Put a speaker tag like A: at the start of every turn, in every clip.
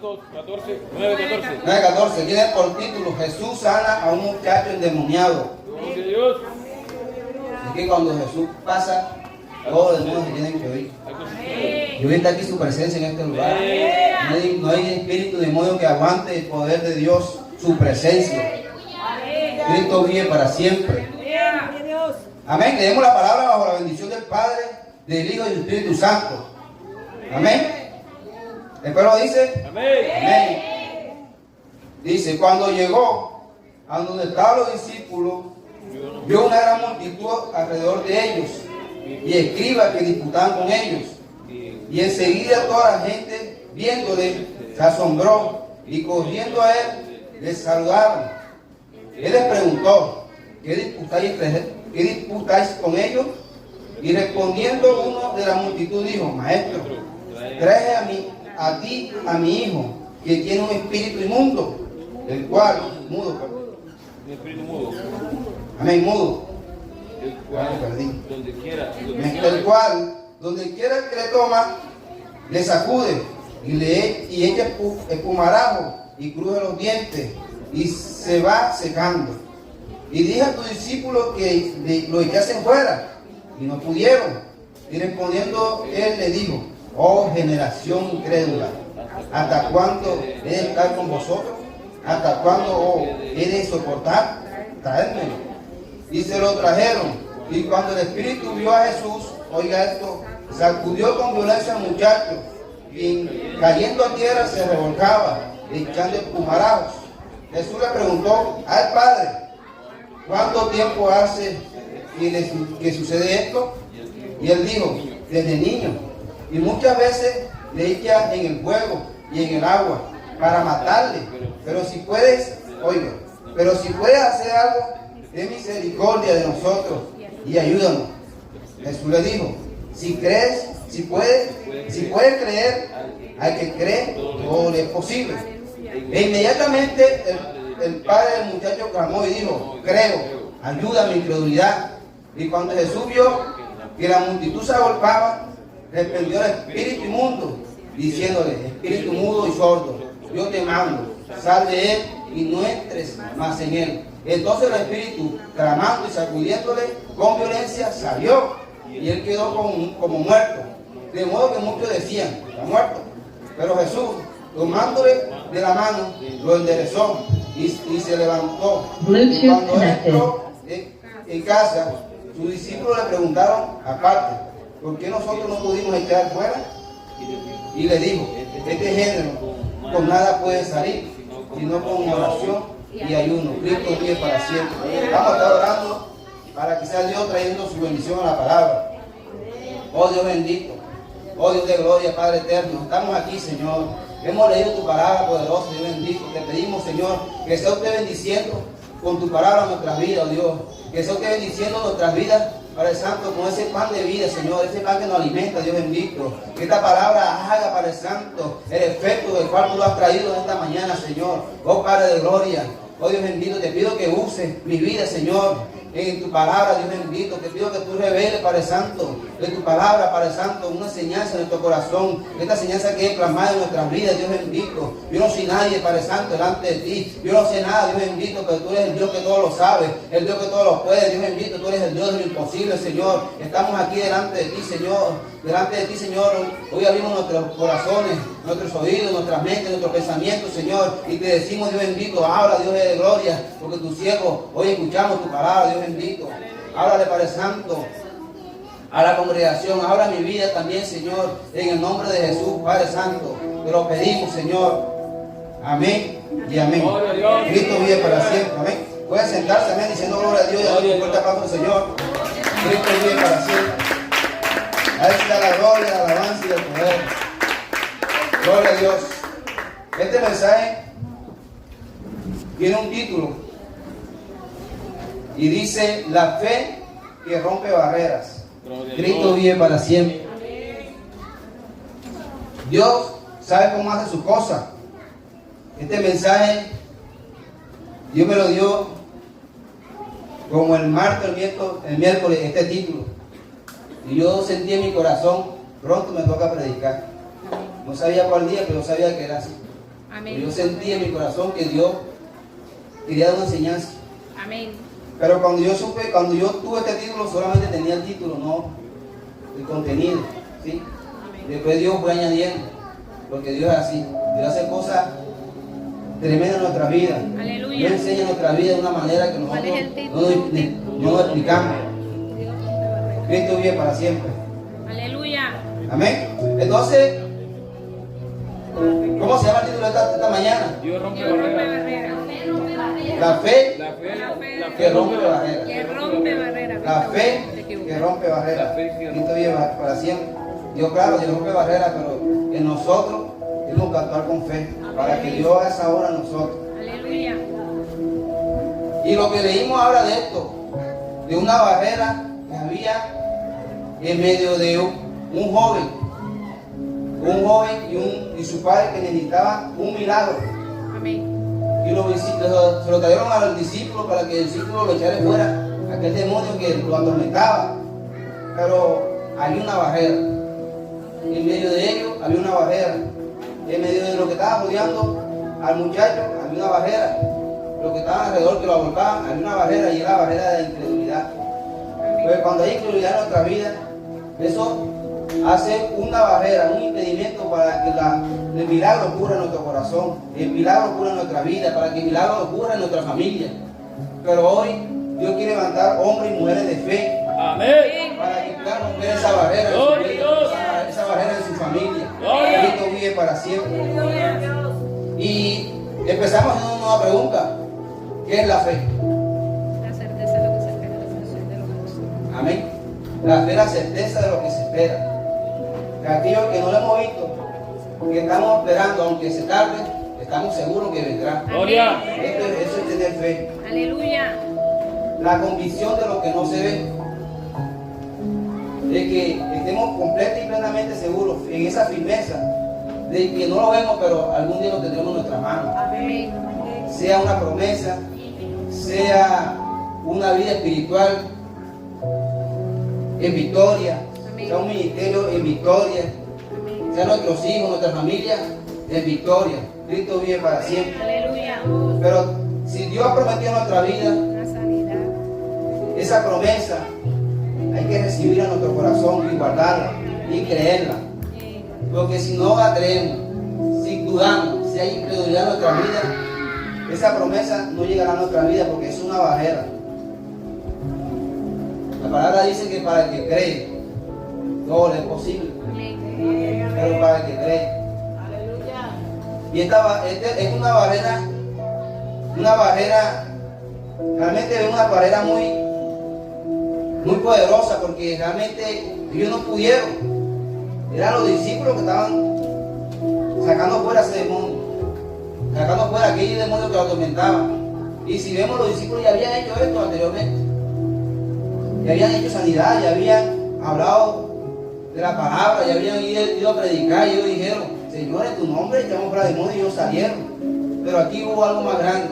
A: Marcos 14, 9:14.
B: 9:14. Tiene por título: Jesús sana a un muchacho endemoniado.
A: Gloria a Dios.
B: Es que cuando Jesús pasa, todos los demonios se tienen que oír. Y hoy está aquí su presencia en este lugar. No hay espíritu demonio que aguante el poder de Dios, su presencia. Cristo vive para siempre. Amén. Leemos la palabra bajo la bendición del Padre, del Hijo y del Espíritu Santo. Amén. ¿El pueblo dice?
A: Amén.
B: Amén. Dice: cuando llegó a donde estaban los discípulos, vio una gran multitud alrededor de ellos y escribas que disputaban con ellos. Y enseguida toda la gente, viéndole, se asombró y corriendo a él, les saludaron. Él les preguntó: ¿qué disputáis con ellos? Y respondiendo uno de la multitud dijo: Maestro, traje a mi hijo, que tiene un espíritu inmundo, el cual, mudo,
A: Mi espíritu mudo.
B: amén, mudo,
A: El cual,
B: perdí.
A: donde quiera
B: donde quiera que le toma, le sacude y echa espumarajo y cruje los dientes y se va secando. Y dije a tus discípulos que lo echasen fuera, y no pudieron. Y respondiendo él le dijo: oh generación incrédula, ¿hasta cuándo he de estar con vosotros? ¿Hasta cuándo he de soportar? Traédmelo. Y se lo trajeron. Y cuando el espíritu vio a Jesús, oiga esto, sacudió con violencia al muchacho, y cayendo a tierra se revolcaba, echando espumarajos. Jesús le preguntó al Padre: ¿cuánto tiempo hace que sucede esto? Y él dijo: desde niño. Y muchas veces le echa en el fuego y en el agua para matarle. Pero si puedes hacer algo, ten misericordia de nosotros y ayúdanos. Jesús le dijo: si puedes creer, al que cree, todo le es posible. E inmediatamente el padre del muchacho clamó y dijo: creo, ayuda a mi incredulidad. Y cuando Jesús vio que la multitud se agolpaba, reprendió al espíritu inmundo, diciéndole: espíritu mudo y sordo, yo te mando, sal de él y no entres más en él. Entonces el espíritu, clamando y sacudiéndole con violencia, salió, y él quedó como muerto. De modo que muchos decían: está muerto. Pero Jesús, tomándole de la mano, lo enderezó y se levantó. Y cuando entró en casa, sus discípulos le preguntaron aparte: ¿por qué nosotros no pudimos echar fuera? Y le dijo: este género con nada puede salir, sino con oración y ayuno. Cristo vive para siempre. Vamos a estar orando para que sea Dios trayendo su bendición a la palabra. Oh Dios bendito, oh Dios de gloria, Padre eterno, estamos aquí, Señor. Hemos leído tu palabra poderosa, Dios bendito. Te pedimos, Señor, que sea usted bendiciendo con tu palabra nuestras vidas, oh Dios. Que sea usted bendiciendo nuestras vidas, Padre Santo, con ese pan de vida, Señor, ese pan que nos alimenta, Dios bendito. Que esta palabra haga, Padre Santo, el efecto del cual tú lo has traído en esta mañana, Señor. Oh Padre de gloria, oh Dios bendito, te pido que uses mi vida, Señor, en tu palabra, Dios bendito. Te pido que tú reveles, Padre Santo, de tu palabra, Padre Santo, una enseñanza en nuestro corazón. Esta enseñanza que es plasmada en nuestras vidas, Dios bendito. Yo no soy nadie, Padre Santo, delante de ti. Yo no sé nada, Dios bendito, pero tú eres el Dios que todo lo sabe, el Dios que todo lo puede, Dios bendito. Tú eres el Dios de lo imposible, Señor. Estamos aquí delante de ti, Señor. Delante de ti, Señor. Hoy abrimos nuestros corazones, nuestros oídos, nuestras mentes, nuestros pensamientos, Señor. Y te decimos, Dios bendito, habla, Dios de gloria, porque tus siervos hoy escuchamos tu palabra, Dios bendito. Háblale, Padre Santo, a la congregación. Habla mi vida también, Señor, en el nombre de Jesús, Padre Santo. Te lo pedimos, Señor. Amén y amén. Cristo vive para siempre. Amén. Pueden sentarse, amén, diciendo gloria a Dios y a un fuerte aplauso al Señor. Cristo vive para siempre. A Él está la gloria, la alabanza y el poder. Gloria a Dios. Este mensaje tiene un título y dice: la fe que rompe barreras. Cristo vive para siempre. Dios sabe cómo hace sus cosas. Este mensaje Dios me lo dio como el martes, el miércoles, este título. Y yo sentí en mi corazón: pronto me toca predicar. No sabía cuál día, pero yo sabía que era así.
C: Amén.
B: Yo sentí en mi corazón que Dios quería dar una enseñanza.
C: Amén.
B: Pero cuando yo tuve este título, solamente tenía el título, no el contenido. ¿Sí? Después Dios fue añadiendo, porque Dios es así. Dios hace cosas tremendas en nuestra vida.
C: Aleluya.
B: Dios enseña nuestra vida de una manera que
C: ¿Cuál es el
B: nosotros
C: título?
B: no lo explicamos.
C: Dios rompe barreras.
B: Cristo vive para siempre.
C: Aleluya.
B: Amén. Entonces, ¿cómo se llama el título de esta mañana?
A: Dios rompe
C: Dios rompe
A: barreras.
C: barreras.
B: La fe
A: La fe
B: que rompe barreras.
C: Que rompe barreras.
B: La fe
C: Te equivocas.
B: que rompe barreras.
A: La fe que
B: Cristo vive para siempre. Dios, claro, Dios rompe barreras, pero en nosotros tenemos que actuar con fe para que Dios haga esa obra en nosotros.
C: Aleluya.
B: Y lo que leímos habla de esto, de una barrera que había en medio de un joven y su padre que necesitaba un milagro.
C: Amén.
B: Y se lo trajeron a los discípulos para que el discípulo lo echara fuera, aquel demonio que lo atormentaba. Pero había una barrera. En medio de ellos había una barrera. En medio de lo que estaba rodeando al muchacho había una barrera. Lo que estaban alrededor que lo abordaban había una barrera, y era la barrera de la incredulidad. Pues cuando hay incredulidad en nuestra vida, eso hace una barrera, un impedimento para que el milagro ocurra en nuestro corazón, el milagro ocurra en nuestra vida, para que el milagro ocurra en nuestra familia. Pero hoy Dios quiere levantar hombres y mujeres de fe
A: Amén.
B: para que puedan romper esa barrera en su
A: Gloria a
B: vida,
A: Dios.
B: esa barrera en su familia.
A: Gloria.
B: Cristo vive para siempre. Y empezamos haciendo una nueva pregunta: ¿qué es la fe?
C: La certeza de lo que se espera, la sensación de lo que no se.
B: Amén. La fe es la certeza de lo que se espera. De aquello que no lo hemos visto, que estamos esperando, aunque se tarde, estamos seguros que vendrá.
A: Gloria.
B: Eso es tener fe.
C: Aleluya.
B: La convicción de lo que no se ve. De que estemos completa y plenamente seguros en esa firmeza. De que no lo vemos, pero algún día lo tendremos en nuestras manos.
C: Amén.
B: Sea una promesa, sea una vida espiritual en victoria, sea un ministerio en victoria, sea nuestros hijos, nuestra familia en victoria. Cristo vive para siempre.
C: Aleluya.
B: Pero si Dios ha prometido en nuestra vida
C: Una sanidad.
B: esa promesa, hay que recibirla en nuestro corazón y guardarla y creerla. Porque si no la creemos, si dudamos, si hay incredulidad en nuestra vida, esa promesa no llegará a nuestra vida porque es una barrera. La palabra dice que para el que cree, todo le es posible. Pero para el que cree. Y esta es una barrera, realmente es una barrera muy poderosa, porque realmente ellos no pudieron. Eran los discípulos que estaban sacando fuera ese demonio, sacando fuera aquel demonio que lo atormentaba. Y si vemos, los discípulos ya habían hecho esto anteriormente, ya habían hecho sanidad, ya habían hablado de la palabra, ya habían ido a predicar, y ellos dijeron: Señor, en tu nombre echamos fuera demonios, y ellos salieron. Pero aquí hubo algo más grande,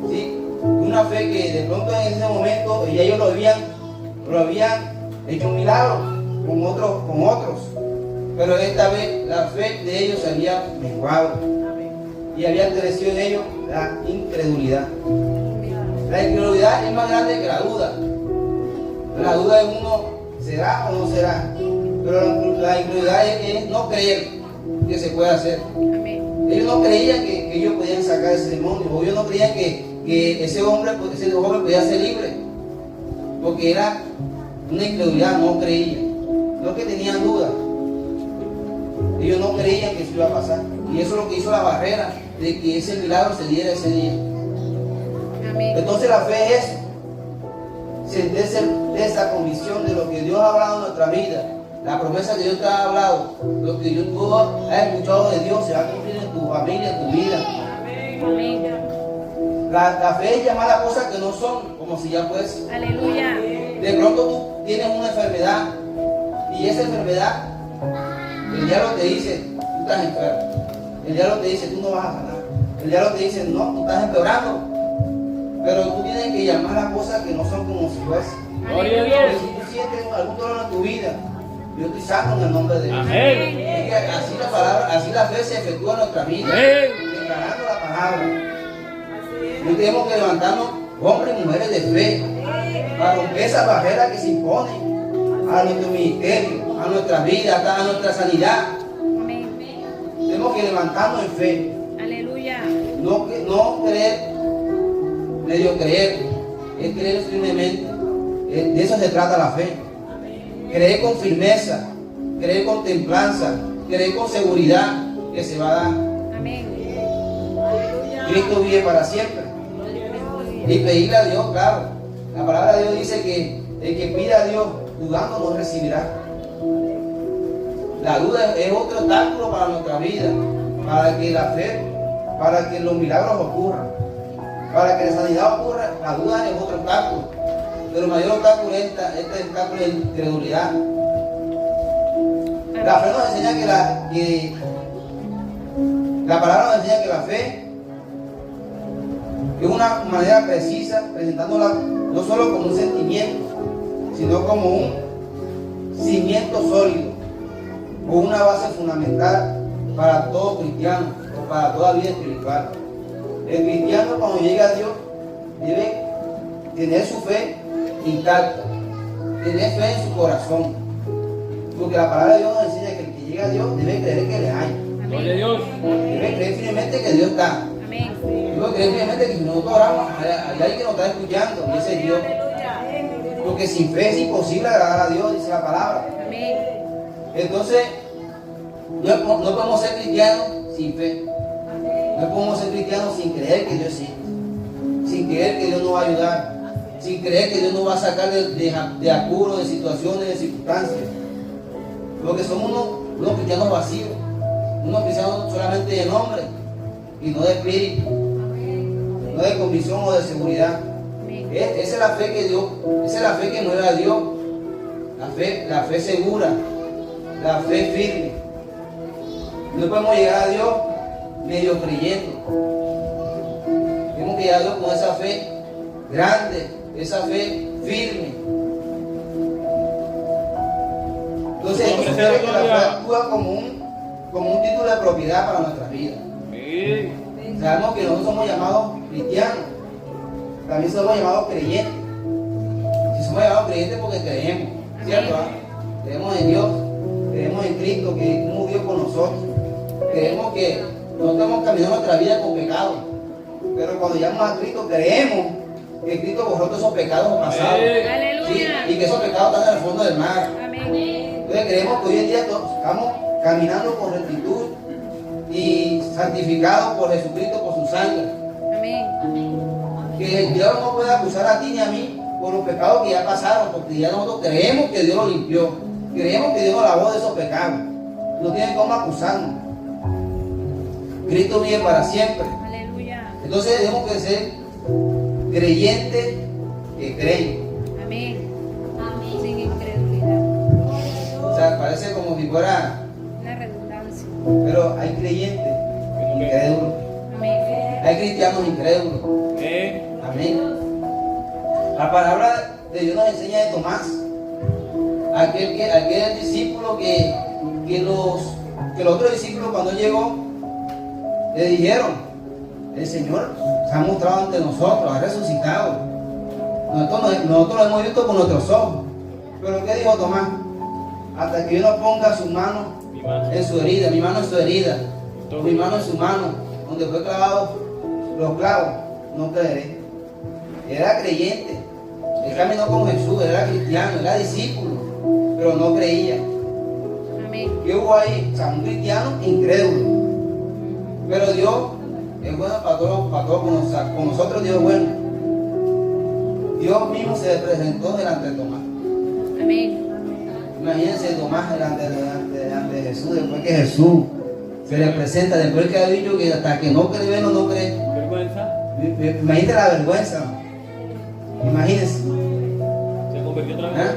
B: ¿sí? Una fe que de pronto en ese momento ya ellos lo habían hecho un milagro con otros, pero esta vez la fe de ellos se había menguado y había crecido en ellos la incredulidad. La incredulidad es más grande que la duda. La duda de uno: ¿será o no será? Pero la incredulidad es no creer que se puede hacer. Ellos no creían que ellos podían sacar ese demonio, o ellos no creían que ese joven podía ser libre, porque era una incredulidad, no creían. No que tenían dudas, ellos no creían que eso iba a pasar, y eso es lo que hizo la barrera de que ese milagro se diera ese día. Entonces la fe es sentir esa convicción de lo que Dios ha hablado en nuestra vida, la promesa que Dios te ha hablado, lo que tú has escuchado de Dios se va a cumplir en tu familia, en tu vida. La fe es llamar a cosas que no son como si ya fuese.
C: Aleluya.
B: De pronto tú tienes una enfermedad, y esa enfermedad, el diablo te dice: tú estás enfermo. El diablo te dice: tú no vas a sanar. El diablo te dice: no, tú estás empeorando. Pero tú tienes que llamar a cosas que no son como si fuesen.
A: Gloria a Dios.
B: Si tú sientes algún dolor en tu vida, yo estoy sano en el nombre de Dios.
A: Amén.
B: Es que así la palabra, así la fe se efectúa en nuestra vida, declarando la palabra. No tenemos que levantarnos hombres y mujeres de fe para romper esas barreras que se imponen a nuestro ministerio, a nuestra vida, hasta a nuestra sanidad.
C: Amén.
B: Tenemos que levantarnos en fe.
C: Aleluya.
B: No creer, medio creer, es creer firmemente. De eso se trata la fe. Creer con firmeza, creer con templanza, creer con seguridad que se va a dar.
C: Amén.
B: Cristo vive para siempre. Y pedirle a Dios, claro. La palabra de Dios dice que el que pida a Dios dudando no recibirá. La duda es otro obstáculo para nuestra vida, para que la fe, para que los milagros ocurran, para que la sanidad ocurra. La duda es otro obstáculo, pero el mayor obstáculo es este obstáculo de incredulidad. La fe nos enseña que la palabra nos enseña que la fe es una manera precisa, presentándola no solo como un sentimiento, sino como un cimiento sólido o una base fundamental para todo cristiano o para toda vida espiritual. El cristiano, cuando llega a Dios, debe tener su fe intacta, tener fe en su corazón, porque la palabra de Dios nos enseña que el que llega a Dios debe creer que le hay,
A: Gloria a Dios.
B: debe creer firmemente que Dios está.
C: Amén.
B: Debe creer firmemente que si nosotros oramos, hay alguien que nos está escuchando y ese es Dios. Porque sin fe es imposible agradar a Dios, dice la palabra.
C: Amén.
B: Entonces, no podemos ser cristianos sin fe. No podemos ser cristianos sin creer que Dios existe, sin creer que Dios nos va a ayudar, sin creer que Dios nos va a sacar de apuros, de situaciones, de circunstancias. Porque somos unos cristianos vacíos, unos cristianos solamente de nombre y no de espíritu, no de convicción o de seguridad. Esa es la fe que Dios, esa es la fe que mueve a Dios, la fe segura, la fe firme. No podemos llegar a Dios medio creyendo. Tenemos que llegar a Dios con esa fe grande, esa fe firme. Entonces esto sugiere que la fe actúa como un título de propiedad para nuestras vidas. Sabemos que nosotros somos llamados cristianos, también somos llamados creyentes. Si somos llamados creyentes porque creemos, ¿cierto? Creemos en Dios, creemos en Cristo, que es un Dios con nosotros. Creemos que no estamos caminando nuestra vida con pecado, pero cuando llamamos a Cristo creemos que Cristo borró todos esos pecados pasados. ¿Sí? Y que esos pecados están en el fondo del mar. Entonces creemos que hoy en día estamos caminando con rectitud y santificados por Jesucristo, por su sangre. Que el diablo no puede acusar a ti ni a mí por los pecados que ya pasaron, porque ya nosotros creemos que Dios lo limpió, creemos que Dios nos lavó de esos pecados. No tienen cómo acusarnos. Cristo vive para siempre.
C: Aleluya.
B: Entonces tenemos que ser creyentes que creen.
C: Amén. Sin incredulidad.
B: O sea, parece como si fuera,
C: La redundancia.
B: pero hay creyentes incrédulos,
C: Amén.
B: hay cristianos incrédulos. Amén. La palabra de Dios nos enseña de Tomás, aquel discípulo que los otros discípulos cuando llegó le dijeron: el Señor se ha mostrado ante nosotros, ha resucitado. Nosotros lo hemos visto con nuestros ojos. Pero ¿qué dijo Tomás? Hasta que yo no ponga su mano en su herida, mi mano en su herida, mi mano en su mano, donde fue clavado los clavos, no creeré. Era creyente, él caminó con Jesús, era cristiano, era discípulo, pero no creía.
C: Amén.
B: ¿Qué hubo ahí? O sea, un cristiano incrédulo. Pero Dios es bueno para todos con nosotros Dios es bueno. Dios mismo se presentó delante de Tomás.
C: Amén.
B: Imagínense Tomás delante de Jesús, después que Jesús se le presenta, después que ha dicho que hasta que no cree, no cree.
A: ¿Vergüenza?
B: Imagínate la vergüenza, ¿no? Imagínense.
A: ¿Se convirtió otra vez?
B: ¿Ah?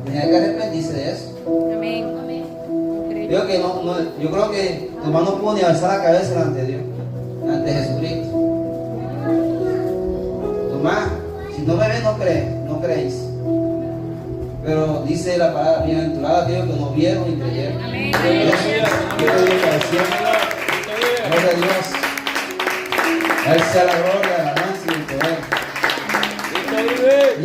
B: Tenía que arrepentirse de eso.
C: Amén.
B: Yo creo que Tomás no pudo ni alzar la cabeza delante de Dios, ante Jesucristo. Tomás, si no me ven, no creéis. Pero dice la palabra, bienaventurados aquellos que no vieron y creyeron.
C: Amén.
B: Gloria a Dios. A Él sea la gloria, la alabanza y el poder.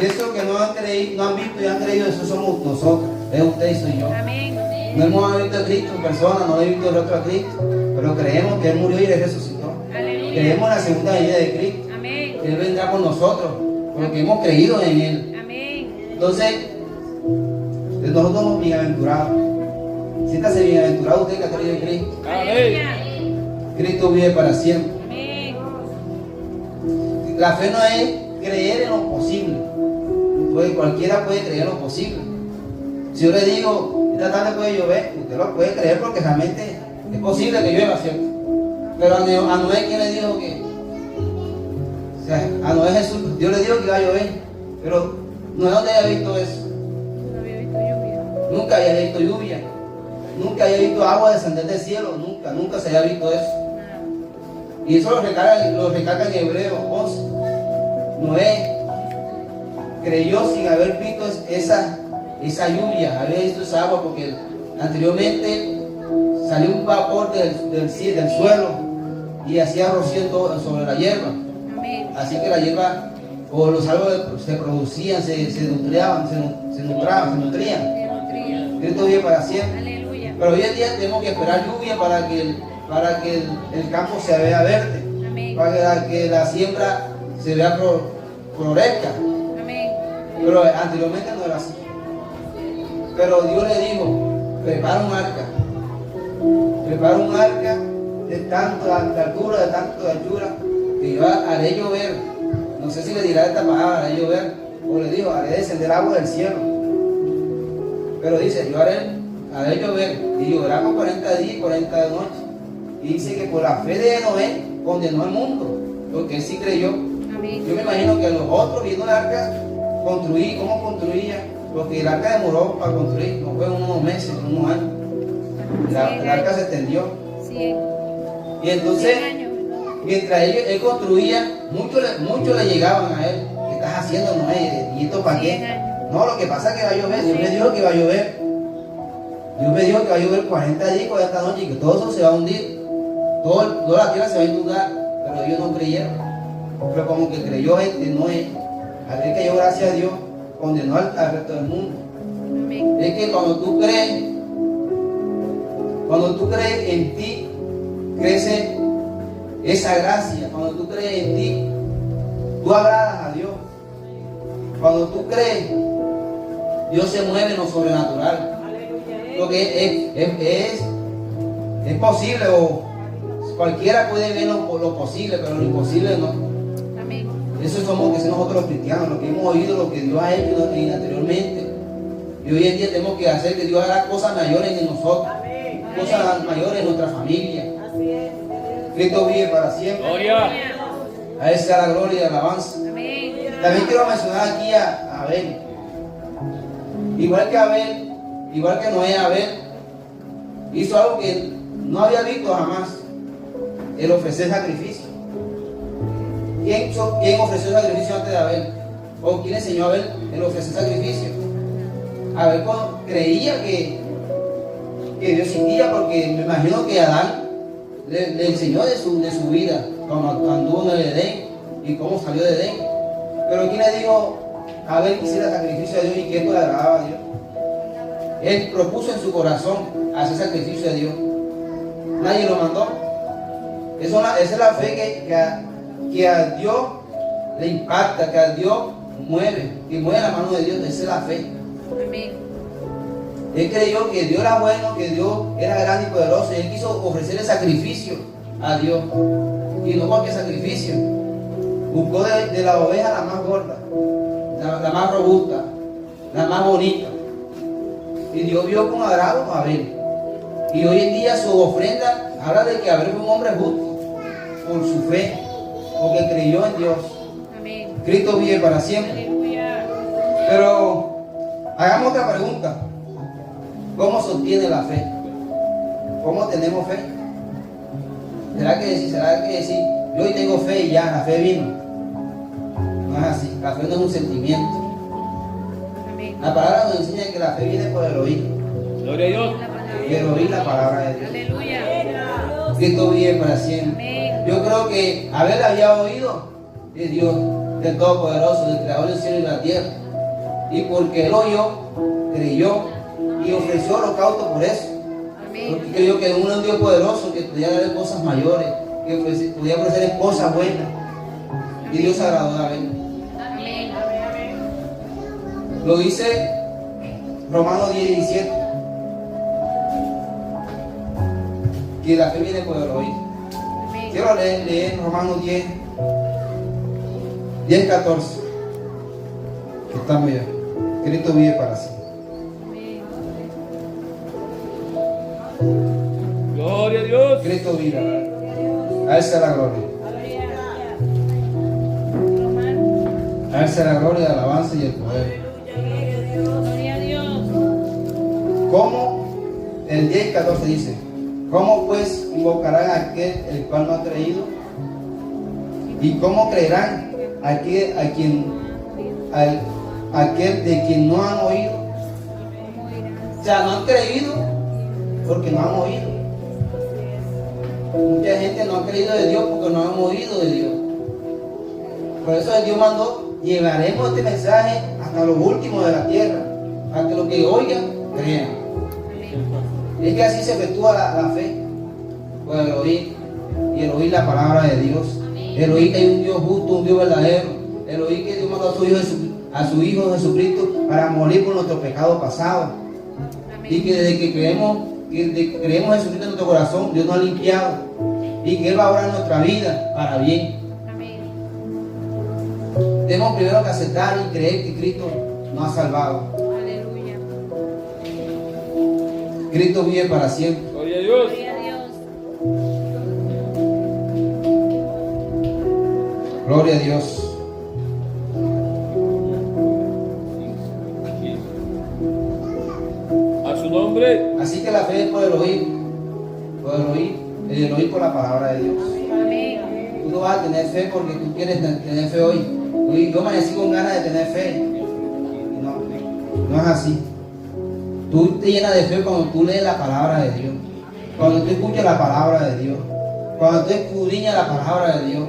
B: Y eso que no han creído, no han visto y han creído, eso somos nosotros. Es usted y soy yo.
C: Amén.
B: No hemos visto a Cristo en persona, no hemos visto el rostro a Cristo, pero creemos que Él murió y Él resucitó.
C: Aleluya.
B: Creemos en la segunda venida de Cristo,
C: Amén.
B: que Él vendrá por nosotros, porque hemos creído en Él.
C: Amén.
B: Entonces, nosotros somos bienaventurados. Siéntase bienaventurado usted que ha creído en Cristo.
C: Aleluya.
B: Cristo vive para siempre.
C: Amén.
B: La fe no es creer en lo posible, porque cualquiera puede creer en lo posible. Si yo le digo, esta tarde puede llover, usted lo puede creer porque realmente es posible que llueva, ¿cierto? Pero a Noé, ¿quién le dijo que? O sea, a Noé Jesús, Dios le dijo que iba a llover, pero Noé no había visto eso.
C: No había visto lluvia.
B: Nunca había visto lluvia, nunca había visto agua descender del cielo, nunca se había visto eso.
C: Nada.
B: Y eso lo recalca en Hebreos 11. Noé creyó sin haber visto esa lluvia, había visto esa agua, porque anteriormente salió un vapor del suelo y hacía rocío sobre la hierba.
C: Amén.
B: Así que la hierba o los árboles se producían, se nutrían.
C: Se nutría.
B: Cristo vive para siempre.
C: Aleluya.
B: Pero hoy en día tenemos que esperar lluvia para que el campo se vea verde,
C: Amén.
B: para que la siembra se vea florezca.
C: Amén.
B: Pero anteriormente no era así. Pero Dios le dijo, prepara un arca de tanta altura, de tanta altura, que yo haré llover. No sé si le dirá esta palabra, haré llover, o le dijo, haré descender agua del cielo. Pero dice, yo haré llover, y lloverá por 40 días y 40 noches. Y dice que por la fe de Noé condenó al mundo, porque él sí creyó.
C: Amén.
B: Yo me imagino que los otros viendo el arca, cómo construía, porque el arca demoró para construir, no fue unos meses, unos años. El arca se extendió.
C: 100
B: Y entonces,
C: años, ¿verdad?
B: mientras él construía, muchos le llegaban a él. ¿Qué estás haciendo, Noé? ¿Y esto para
C: 100
B: qué?
C: años.
B: No, lo que pasa es que va a llover. Dios me dijo que va a llover. Dios me dijo que va a llover 40 días y 40 noches y que todo eso se va a hundir. Toda la tierra se va a inundar. Pero ellos no creyeron. Pero como que creyó Noé, al ver que dio gracias a Dios, condenó al resto del mundo.
C: Amén.
B: Es que cuando tú crees en ti, crece esa gracia. Cuando tú crees en ti, tú agradas a Dios. Cuando tú crees, Dios se mueve en lo sobrenatural. Porque es posible, o cualquiera puede ver lo posible, pero lo imposible no.
C: Amén.
B: Eso somos que somos nosotros los cristianos, lo que hemos oído, lo que Dios ha hecho anteriormente. Y hoy en día tenemos que hacer que Dios haga cosas mayores en nosotros, cosas mayores en nuestra familia. Cristo vive para siempre.
A: Gloria.
B: A Él sea la gloria y la alabanza.
C: Amén.
B: También quiero mencionar aquí a Abel. Igual que Abel, igual que Noé, Abel hizo algo que no había visto jamás: el ofrecer sacrificio. ¿Quién ofreció sacrificio antes de Abel? ¿O quién enseñó a Abel el ofrecer sacrificio? Abel creía que Dios existía, porque me imagino que Adán le enseñó de su vida, cuando anduvo en el Edén y cómo salió de Edén. Pero ¿quién le dijo a Abel que hiciera sacrificio a Dios y que esto le agradaba a Dios? Él propuso en su corazón hacer sacrificio a Dios. Nadie lo mandó. Esa es la fe que a Dios le impacta, que a Dios mueve, que mueve la mano de Dios. Esa es la fe.
C: Amén.
B: Él creyó que Dios era bueno, que Dios era grande y poderoso, y él quiso ofrecer el sacrificio a Dios. Y no cualquier sacrificio. Buscó de la oveja la más gorda, la más robusta, la más bonita. Y Dios vio con agrado a Abel. Y hoy en día su ofrenda habla de que Abel fue un hombre justo por su fe, porque creyó en Dios.
C: Amén.
B: Cristo vive para siempre.
C: Aleluya.
B: Pero hagamos otra pregunta. ¿Cómo se obtiene la fe? ¿Cómo tenemos fe? ¿Será que decir, yo hoy tengo fe y ya, la fe vino? No es así. La fe no es un sentimiento.
C: Amén.
B: La palabra nos enseña que la fe viene por el oír.
A: Gloria a Dios.
B: Y el oír la palabra de Dios.
C: Aleluya.
B: Cristo vive para siempre.
C: Amén.
B: Yo creo que Abel había oído de Dios, del Todopoderoso, del Creador del cielo y la tierra. Y porque él oyó, creyó y ofreció holocausto por eso. Porque
C: Amén.
B: creyó que un Dios poderoso que podía dar cosas mayores, que podía ofrecer cosas buenas. Y Dios agradó a Abel.
C: Amén.
B: Lo dice Romanos 10:17. Que la fe viene por el oír.
C: Amén.
B: Quiero leer Romanos 10:14. Que estamos ya. Cristo vive para siempre.
A: Gloria a Dios.
B: Cristo vive. A Él sea la gloria. A Él sea la gloria, la alabanza y el poder.
C: Gloria a Dios.
B: ¿Cómo? El 10:14 dice: ¿Cómo pues invocarán a aquel el cual no ha creído? ¿Y cómo creerán aquel de quien no han oído? O sea, no han creído porque no han oído. Mucha gente no ha creído de Dios porque no han oído de Dios. Por eso Dios mandó: llevaremos este mensaje hasta lo último de la tierra, para que los que oigan crean. Es que así se efectúa la fe, por el oír, y el oír la palabra de Dios, el oír que hay un Dios justo, un Dios verdadero, el oír que Dios mandó a su Hijo Jesucristo para morir por nuestros pecados pasados, y que desde que creemos en Jesucristo en nuestro corazón, Dios nos ha limpiado, y que Él va a obrar en nuestra vida para bien.
C: Amén.
B: Tenemos primero que aceptar y creer que Cristo nos ha salvado.
C: Aleluya.
B: Cristo vive para siempre.
A: Gloria a Dios.
C: Gloria a Dios.
B: Gloria a Dios.
A: A su nombre.
B: Así que la fe es por el oír, el oír por la palabra de Dios.
C: Amén.
B: Tú no vas a tener fe porque tú quieres tener fe hoy. Yo amanecí con ganas de tener fe. No es así. Tú te llenas de fe cuando tú lees la palabra de Dios, cuando tú escuchas la palabra de Dios, cuando tú escudriñas la palabra de Dios,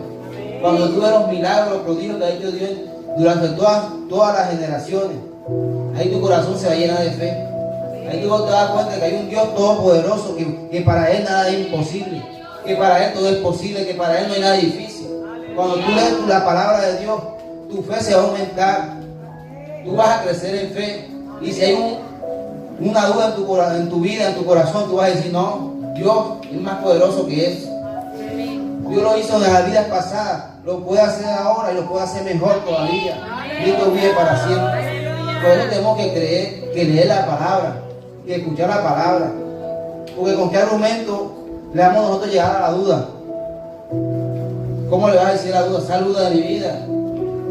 B: cuando tú ves los milagros, los prodigios que ha hecho Dios durante todas las generaciones. Ahí tu corazón se va a llenar de fe. Ahí tú te das cuenta que hay un Dios todopoderoso, que para Él nada es imposible, que para Él todo es posible, que para Él no hay nada difícil. Cuando tú lees la palabra de Dios, tu fe se va a aumentar, tú vas a crecer en fe. Y si hay una duda en tu vida, en tu corazón, tú vas a decir: no, Dios es más poderoso que eso. Dios lo hizo en las vidas pasadas, lo puede hacer ahora y lo puede hacer mejor todavía. Cristo vive para siempre. Por eso tenemos que creer, que leer la palabra, que escuchar la palabra. Porque con qué argumento le vamos nosotros llegar a la duda. ¿Cómo le vas a decir la duda? Esa duda de mi vida,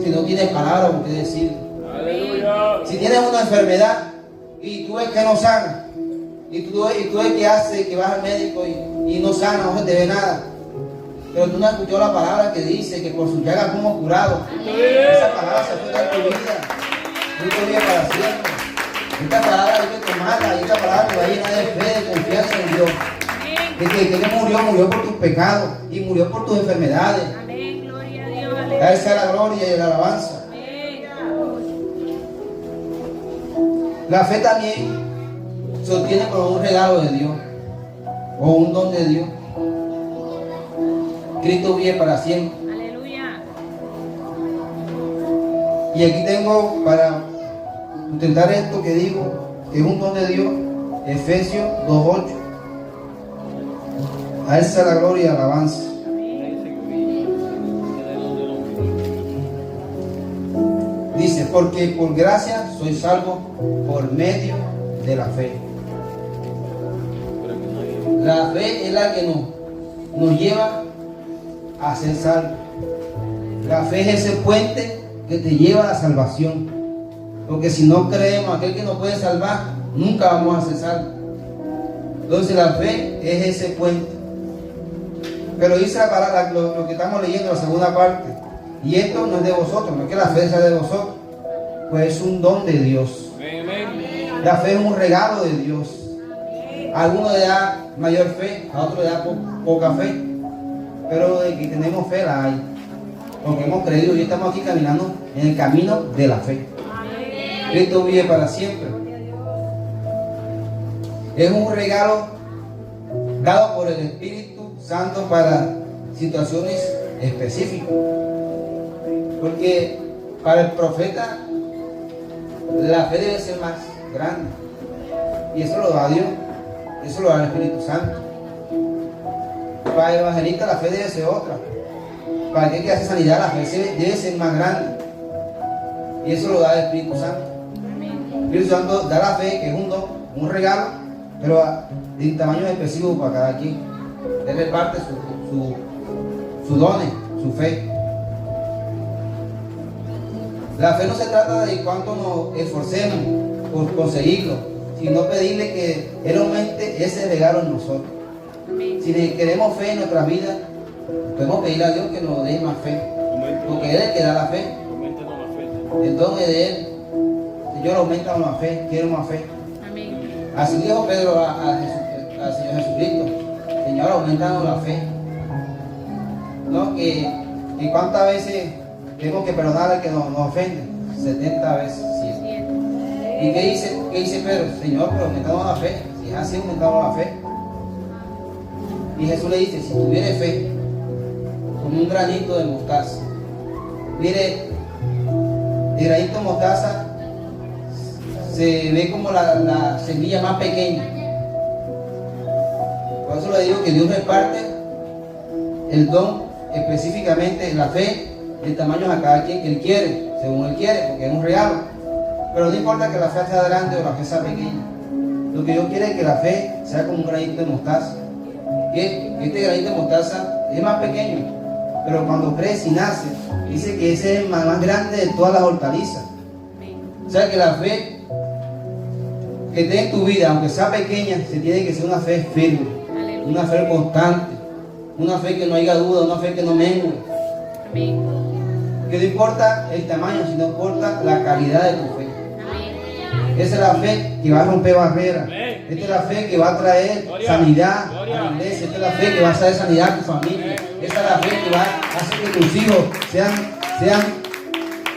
B: si no tienes palabra por qué decir.
A: Aleluya.
B: Si tienes una enfermedad y tú ves que no sana, y tú ves que hace, que vas al médico y no sana, no se te ve nada, pero tú no has escuchado la palabra que dice que por sus llagas fuimos curados. Esa palabra se aplica en tu vida. Cristo vive para siempre. Esta palabra hay que tomarla, y esta palabra te va a llenar de fe, de confianza en Dios. De que Él murió por tus pecados y murió por tus enfermedades.
C: Amén. Gloria a Dios.
B: A Él sea la gloria y la alabanza.
C: Amén.
B: La fe también se obtiene como un regalo de Dios o un don de Dios. Cristo vive para siempre.
C: Aleluya.
B: Y aquí tengo para sustentar esto que digo, que es un don de Dios, Efesios 2:8. A Él sea la gloria y la alabanza. Dice: porque por gracia soy salvo por medio de la fe. La fe es la que nos lleva a ser salvos. La fe es ese puente que te lleva a la salvación. Porque si no creemos aquel que nos puede salvar, nunca vamos a ser salvos. Entonces la fe es ese puente. Pero dice la palabra, lo que estamos leyendo, la segunda parte: y esto no es de vosotros, no es que la fe sea de vosotros, pues es un don de Dios.
A: Amén.
B: La fe es un regalo de Dios. A algunos le da mayor fe, a otros le da poca fe. Pero de que tenemos fe la hay. Porque hemos creído y estamos aquí caminando en el camino de la fe. Cristo vive para siempre. Es un regalo dado por el Espíritu Santo para situaciones específicas. Porque para el profeta la fe debe ser más grande. Y eso lo da Dios. Eso lo da el Espíritu Santo. Para el evangelista la fe debe ser otra. Para aquel que hace sanidad la fe debe ser más grande. Y eso lo da el Espíritu Santo. El Espíritu Santo da la fe, que es un don, un regalo, pero de tamaño específico para cada quien. Él reparte su dones, su fe. La fe no se trata de cuánto nos esforcemos por conseguirlo, sino pedirle que Él aumente ese regalo en nosotros. Si queremos fe en nuestras vidas, podemos pedirle a Dios que nos dé más fe, porque Él es el que da la fe. El don es de Él. Señor, aumenta más fe, quiero más fe. Así dijo Pedro al Señor Jesucristo: Señor, aumentanos la fe. ¿No? Que cuántas veces tenemos que perdonar al que nos ofende. 70 veces 100. ¿Y qué dice Pedro? Señor, pero aumentamos la fe. Si es así, aumentamos la fe. Y Jesús le dice: si tuviere fe como un granito de mostaza. Mire, el granito de mostaza se ve como la semilla más pequeña. Por eso le digo que Dios reparte el don específicamente, la fe, de tamaños a cada quien que Él quiere, según Él quiere, porque es un regalo. Pero no importa que la fe sea grande o la fe sea pequeña. Lo que Dios quiere es que la fe sea como un granito de mostaza. Que este granito de mostaza es más pequeño, pero cuando crece y nace, dice que ese es el más grande de todas las hortalizas. O sea que la fe que tenga en tu vida, aunque sea pequeña, se tiene que ser una fe firme, una fe constante, una fe que no haya duda, una fe que no mengue. Que no importa el tamaño, sino importa la calidad de tu fe. Esa es la fe que va a romper barreras. Esta es la fe que va a traer sanidad a la iglesia. Esta es la fe que va a traer sanidad a tu familia. Esta es la fe que va a hacer que tus hijos sean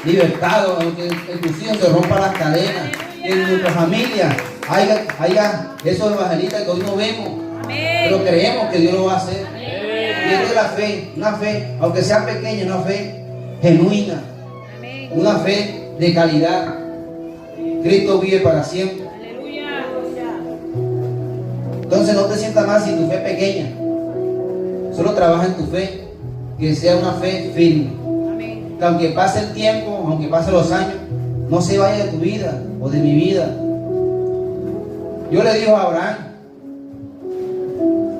B: libertados, que tus hijos se rompan las cadenas, que en nuestra familia haya esos evangelistas que hoy no vemos, pero creemos que Dios lo va a hacer. Y esta es la fe, una fe, aunque sea pequeña, una fe genuina, una fe de calidad. Cristo vive para siempre. Entonces no te sientas mal si tu fe es pequeña. Solo trabaja en tu fe, que sea una fe firme. Que aunque pase el tiempo, aunque pasen los años, no se vaya de tu vida o de mi vida. Yo le digo a Abraham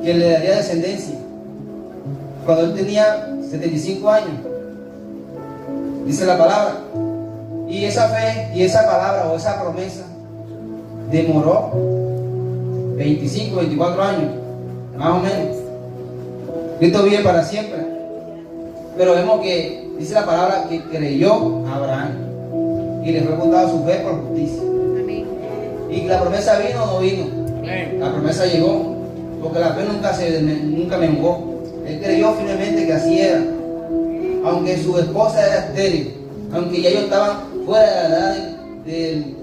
B: que le daría descendencia cuando él tenía 75 años. Dice la palabra. Y esa fe y esa palabra o esa promesa demoró 25, 24 años, más o menos. Cristo vive para siempre. Pero vemos que dice la palabra que creyó a Abraham y le fue contada su fe por justicia. Y la promesa vino o no vino. La promesa llegó, porque la fe nunca menguó. Él creyó firmemente que así era. Aunque su esposa era estéril, aunque ya ellos estaban fuera de la edad del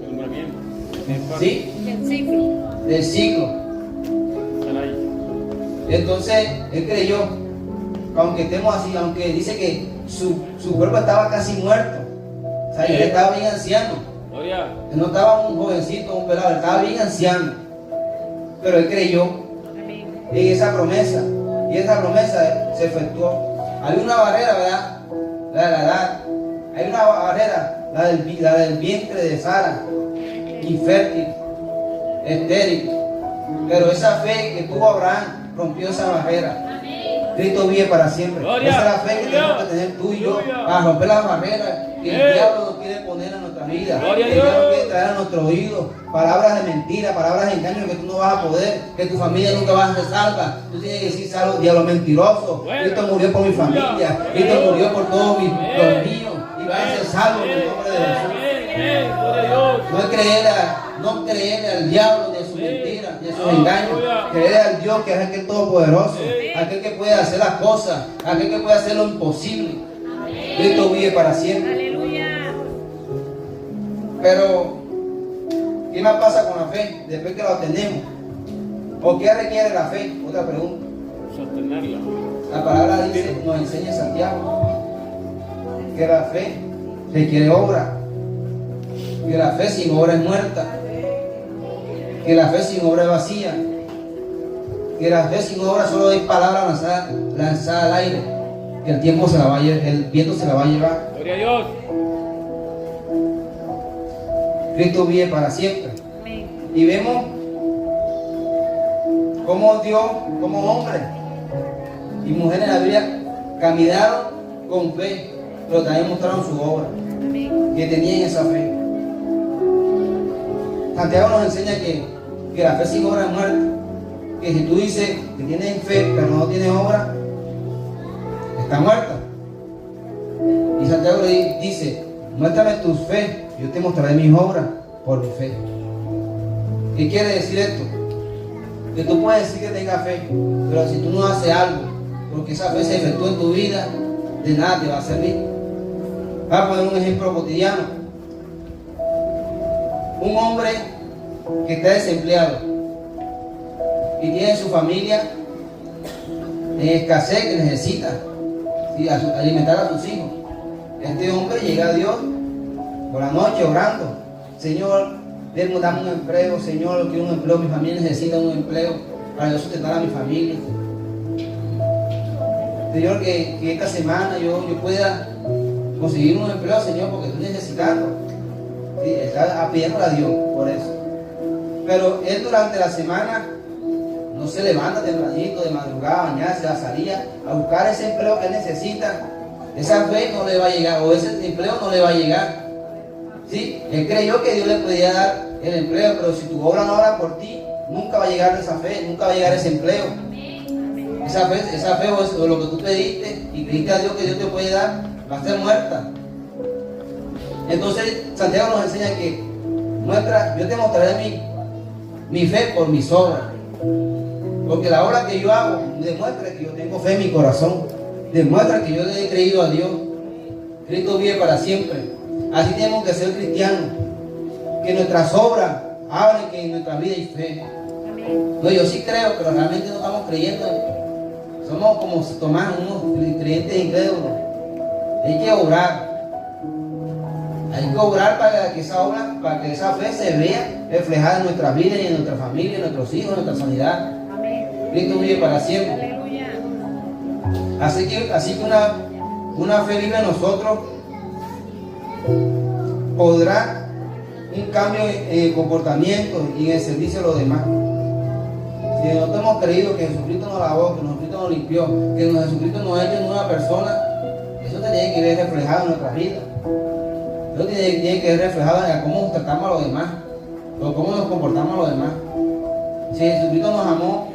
B: ciclo. Entonces él creyó, aunque estemos así, aunque dice que su cuerpo estaba casi muerto, o sea, él estaba bien anciano. Él no estaba un jovencito, un pelado, él estaba bien anciano. Pero él creyó en esa promesa, y esa promesa se efectuó. Había una barrera, ¿verdad? La de la edad. Hay una barrera, la del vientre de Sara, infértil, estéril. Pero esa fe que tuvo Abraham rompió esa barrera. Cristo vive para siempre. Esa es la fe que tenemos que tener tú y yo para romper las barreras que el diablo nos quiere poner en nuestra vida. El diablo quiere traer a nuestro oído palabras de mentira, palabras de engaño que tú no vas a poder, que tu familia nunca va a ser salva. Tú tienes que decir salvo, diablo mentiroso. Cristo murió por mi familia, Cristo murió por todos los míos y van a ser salvos en el nombre de Jesús.
A: Amén. Gloria a Dios.
B: No creerle al diablo, ni a su mentira, ni a sus engaños. Creerle al Dios que es aquel todopoderoso, aquel que puede hacer las cosas, aquel que puede hacer lo imposible. Cristo vive para siempre.
C: Aleluya.
B: Pero, ¿qué más pasa con la fe después que la obtenemos? ¿O qué requiere la fe? Otra pregunta.
A: Sostenerla.
B: La palabra dice, nos enseña Santiago, que la fe requiere obra, que la fe sin obra es muerta, que la fe sin obra es vacía, que la fe sin obra solo es palabra lanzada al aire, que el viento se la va a llevar.
A: Gloria a Dios.
B: Cristo vive para siempre.
C: Amén.
B: Y vemos cómo Dios, como hombres y mujeres en la Biblia caminaron con fe, pero también mostraron su obra,
C: Amén.
B: que tenían esa fe. Santiago nos enseña que la fe sin obra es muerta, que si tú dices que tienes fe pero no tienes obra, está muerta. Y Santiago le dice, muéstrame tu fe, yo te mostraré mis obras por mi fe. ¿Qué quiere decir esto? Que tú puedes decir que tengas fe, pero si tú no haces algo, porque esa fe se efectúa en tu vida, de nada te va a servir. Voy a poner un ejemplo cotidiano. Un hombre que está desempleado y tiene su familia en escasez, que necesita alimentar a sus hijos. Este hombre llega a Dios por la noche orando: Señor, dame un empleo, Señor, quiero un empleo, mi familia necesita un empleo para yo sustentar a mi familia. Señor, que esta semana yo pueda conseguir un empleo, Señor, porque estoy necesitando. Sí, está pidiendo a Dios por eso. Pero él durante la semana no se levanta tempranito, de madrugada, a bañarse, a salir a buscar ese empleo que él necesita. Esa fe no le va a llegar, o ese empleo no le va a llegar. ¿Sí? Él creyó que Dios le podía dar el empleo, pero si tu obra no obra por ti, nunca va a llegar esa fe, nunca va a llegar ese empleo. Esa fe o lo que tú pediste y creíste a Dios que Dios te puede dar, va a ser muerta. Entonces Santiago nos enseña que yo te mostraré mi fe por mis obras. Porque la obra que yo hago demuestra que yo tengo fe en mi corazón, demuestra que yo le he creído a Dios. Cristo vive para siempre. Así tenemos que ser cristianos, que nuestras obras hablen que en nuestra vida hay fe. No, yo sí creo, pero realmente no estamos creyendo. Somos como Tomás, unos creyentes incrédulos. Hay que obrar. Hay que obrar para que esa obra, para que esa fe se vea reflejada en nuestras vidas y en nuestra familia, en nuestros hijos, en nuestra sanidad. Cristo vive para siempre.
C: Aleluya.
B: Así que una fe viva en nosotros podrá un cambio en el comportamiento y en el servicio a los demás. Si nosotros hemos creído que Jesucristo nos lavó, que Jesucristo nos limpió, que Jesucristo nos ha hecho nueva persona, eso tiene que ver reflejado en nuestras vidas. Eso tiene que ver reflejado en cómo tratamos a los demás, o cómo nos comportamos a los demás. Si Jesucristo nos amó,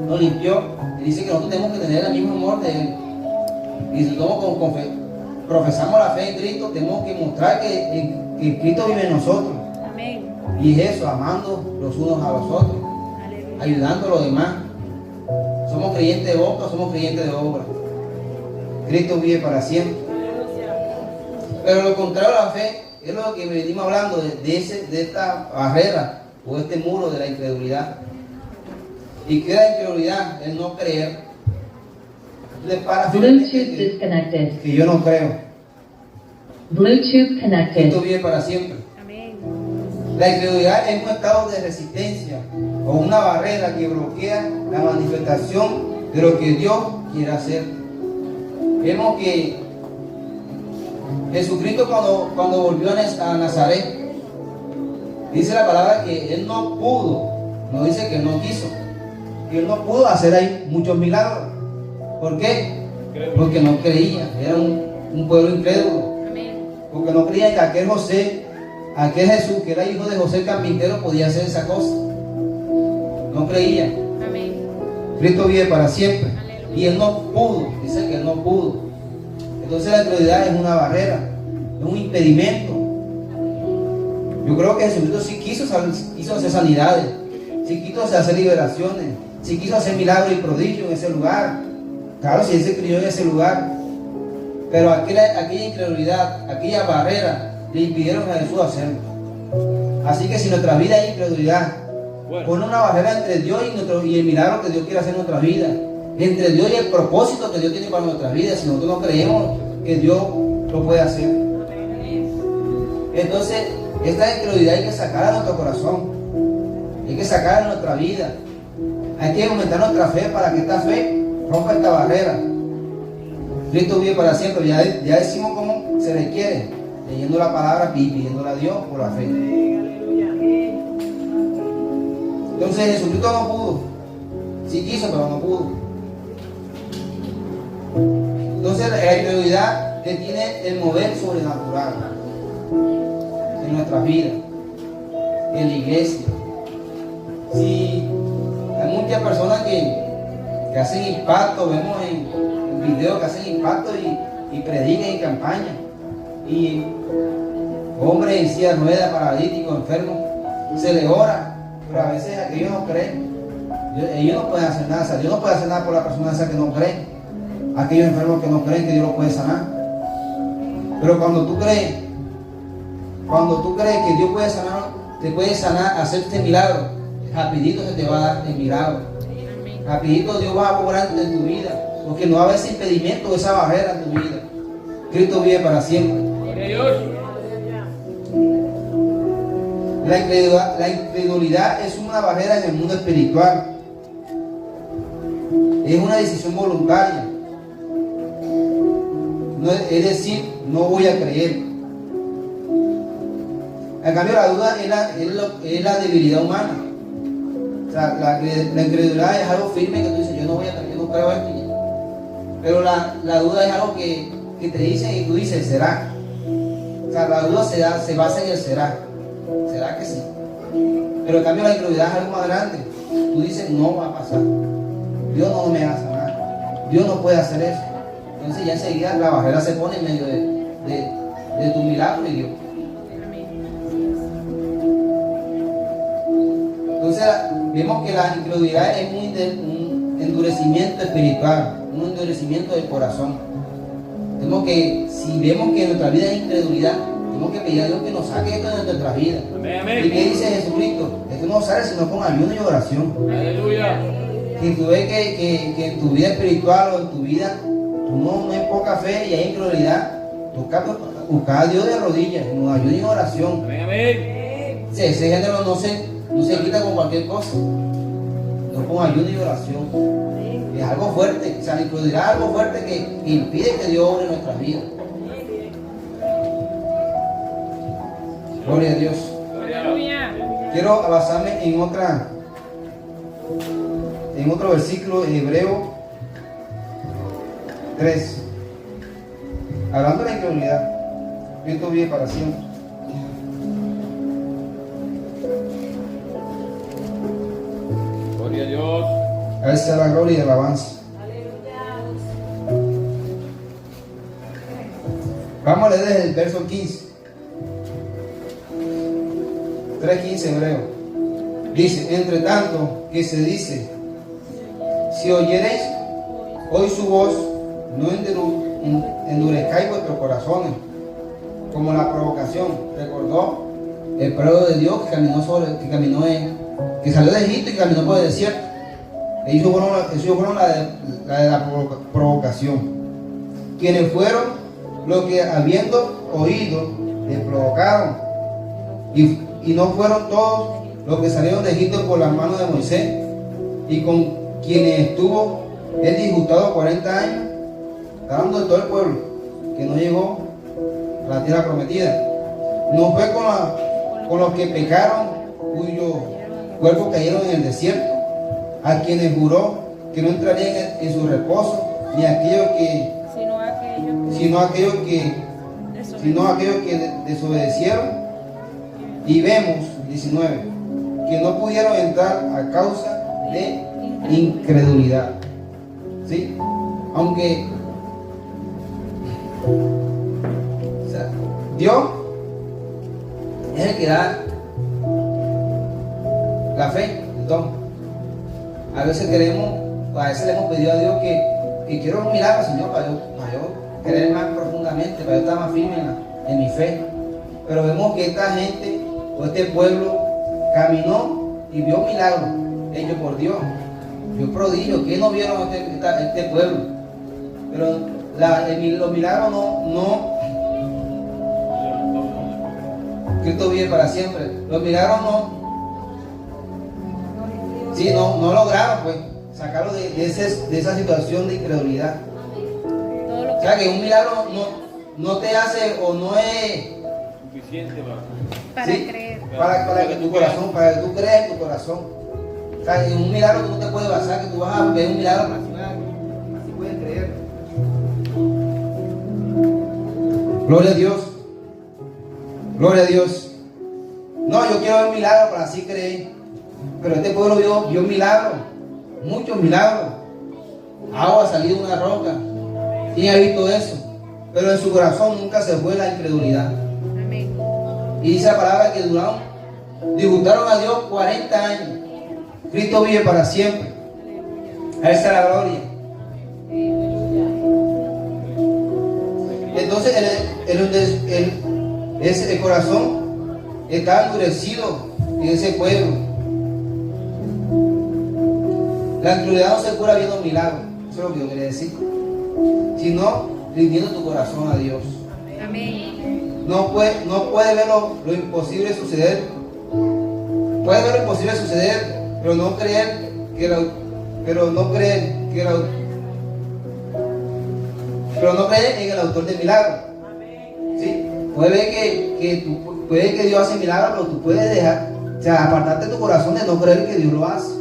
B: nos limpió, y dice que nosotros tenemos que tener el mismo amor de Él. Y si todos profesamos la fe en Cristo, tenemos que mostrar que Cristo vive en nosotros.
C: Amén.
B: Y es eso, amando los unos a los otros,
C: Aleluya.
B: ayudando a los demás. Somos creyentes de boca, somos creyentes de obra. Cristo vive para siempre. Pero lo contrario a la fe es lo que venimos hablando de esta barrera o este muro de la incredulidad. ¿Y qué es la incredulidad? El no creer. Le para
D: Bluetooth disconnected.
B: que yo no creo.
D: Bluetooth connected.
B: Cristo vive para siempre.
C: Amén.
B: La incredulidad es un estado de resistencia o una barrera que bloquea la manifestación de lo que Dios quiere hacer. Vemos que Jesucristo cuando volvió a Nazaret, dice la palabra que Él no pudo, no dice que no quiso, que Él no pudo hacer ahí muchos milagros. ¿Por qué? Porque no creía, era un pueblo incrédulo.
C: Amén.
B: Porque no creían que aquel Jesús, que era hijo de José el carpintero, podía hacer esa cosa. No creían.
C: Amén.
B: Cristo vive para siempre.
C: Aleluya.
B: Y Él no pudo, dice que Él no pudo. Entonces la incredulidad es una barrera, es un impedimento Yo creo que Jesucristo sí quiso hacer sanidades, sí quiso hacer liberaciones, sí quiso hacer milagros y prodigios en ese lugar. Claro, si Él se crió en ese lugar. Pero aquella incredulidad, aquella barrera, le impidieron a Jesús hacerlo. Así que si en nuestra vida hay incredulidad, pone una barrera entre Dios y el milagro que Dios quiere hacer en nuestra vida, entre Dios y el propósito que Dios tiene para nuestra vida. Si nosotros no creemos que Dios lo puede hacer, entonces esta incredulidad hay que sacarla de nuestro corazón, hay que sacarla de nuestra vida, hay que aumentar nuestra fe para que esta fe rompa esta barrera. Cristo vive para siempre. Ya decimos cómo se requiere, leyendo la palabra y pidiéndole a Dios por la fe. Entonces Jesucristo no pudo, sí quiso, pero no pudo. Entonces la incredulidad tiene el mover sobrenatural en nuestras vidas, en la iglesia. Si hay muchas personas que hacen impacto, vemos en videos que hacen impacto y predican en campaña, y hombres en silla de ruedas, paralíticos, enfermos, se les ora, pero a veces aquellos no creen. Ellos no pueden hacer nada. O sea, Dios no puede hacer nada por la persona esa que no cree, aquellos enfermos que no creen que Dios los puede sanar. Pero cuando tú crees que Dios puede sanar, te puede sanar, hacer este milagro, rapidito se te va a dar el milagro, rapidito Dios va a obrar en tu vida, porque no va a haber ese impedimento, esa barrera en tu vida. Cristo vive para siempre. La incredulidad es una barrera en el mundo espiritual. Es una decisión voluntaria. Es decir, no voy a creer. En cambio, la duda es la debilidad humana. O sea, la incredulidad es algo firme que tú dices, yo no voy a creer, yo no creo esto. Pero la duda es algo que te dicen y tú dices, será. O sea, la duda se basa en el será. ¿Será que sí? Pero en cambio la incredulidad es algo más grande. Tú dices, no va a pasar. Dios no me va a sanar. Dios no puede hacer eso. Entonces ya enseguida la barrera se pone en medio de tu milagro y Dios. Entonces vemos que la incredulidad es un endurecimiento espiritual, un endurecimiento del corazón. Tenemos que, si vemos que en nuestra vida hay incredulidad, tenemos que pedir a Dios que nos saque esto de nuestra vida.
A: Amén.
B: ¿Y qué dice Jesucristo? Esto no sale sino con ayuno y oración.
A: Aleluya.
B: Si tú ves que en tu vida espiritual o en tu vida tú no hay poca fe y hay incredulidad, busca a Dios de rodillas, con ayuno y oración.
A: Amén.
B: Ese género no se quita con cualquier cosa, no con ayuno y oración. Es algo fuerte, o sea, la incredulidad es algo fuerte que impide que Dios obre en nuestras vidas. Gloria a Dios.
C: Aleluya.
B: Quiero basarme en otro versículo en Hebreo 3. Hablando de la incredulidad, Cristo vive para siempre.
A: Gloria a Dios.
B: A Él sea la gloria y la alabanza. Vamos a leer desde el verso 15. 3:15 Hebreo. Dice, entre tanto que se dice, si oyereis hoy su voz, no endurezcáis vuestros corazones, como la provocación. Recordó el pueblo de Dios que salió de Egipto y caminó por el desierto. Ellos fueron la de la provocación. Quienes fueron los que habiendo oído les provocaron. Y no fueron todos los que salieron de Egipto por las manos de Moisés, y con quienes estuvo él disgustado 40 años, hablando de todo el pueblo que no llegó a la tierra prometida. No fue con los que pecaron, cuyos cuerpos cayeron en el desierto, a quienes juró que no entrarían en su reposo, ni aquellos que sino aquellos que desobedecieron. Y vemos, 19, que no pudieron entrar a causa de incredulidad. ¿Sí? Aunque Dios es el que da la fe, el don. A veces le hemos pedido a Dios que quiero un milagro, Señor, para yo creer más profundamente, para yo estar más firme en mi fe. Pero vemos que esta gente o este pueblo caminó y vio milagros hechos por Dios, vio prodigios que no vieron este pueblo. Pero los milagros no Cristo vive para siempre. Los milagros no lograron pues sacarlo de esa situación de incredulidad. O sea que un milagro no te hace o no es
A: Suficiente
C: para
B: ¿sí?
C: creer.
B: Para que tu corazón, para que tú creas en tu corazón. O sea, en un milagro tú no te puedes basar, que tú vas a ver un milagro nacional, así puedes creer. Gloria a Dios. Gloria a Dios. No, yo quiero ver un milagro para así creer. Pero este pueblo vio milagros, muchos milagros. Agua salió de una roca. ¿Quién ha visto eso? Pero en su corazón nunca se fue la incredulidad.
C: Amén.
B: Y dice la palabra que disfrutaron a Dios 40 años. Cristo vive para siempre. A esa es la gloria. Entonces el corazón estaba endurecido en ese pueblo. La incredulidad no se cura viendo milagros. Eso es lo que yo quería decir. Sino rindiendo tu corazón a Dios.
C: Amén.
B: No puede ver lo imposible suceder. Puede ver lo imposible suceder, pero no creer en el autor del milagro. ¿Sí? Puede ver que Dios hace milagros, pero tú puedes dejar, o sea, apartarte de tu corazón de no creer que Dios lo hace,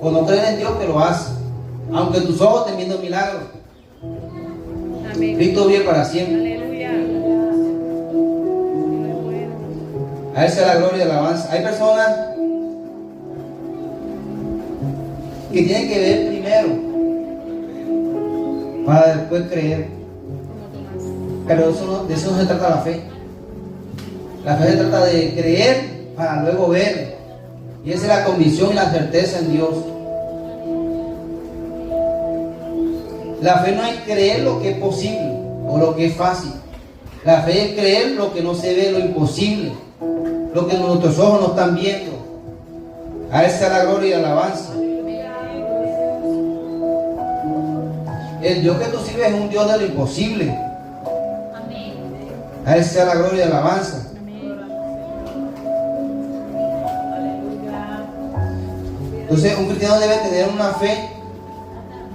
B: o no creer en Dios que lo hace, aunque tus ojos estén viendo milagros.
C: Amén.
B: Cristo vive para siempre.
C: Aleluya.
B: A Él sea la gloria y la alabanza. Hay personas que tienen que ver primero para después creer. Pero de eso no se trata la fe. La fe se trata de creer para luego ver. Y esa es la convicción y la certeza en Dios. La fe no es creer lo que es posible o lo que es fácil. La fe es creer lo que no se ve, lo imposible, lo que nuestros ojos no están viendo. A Él sea la gloria y la alabanza. El Dios que tú sirves es un Dios de lo imposible. A Él sea la gloria y la alabanza. Entonces un cristiano debe tener una fe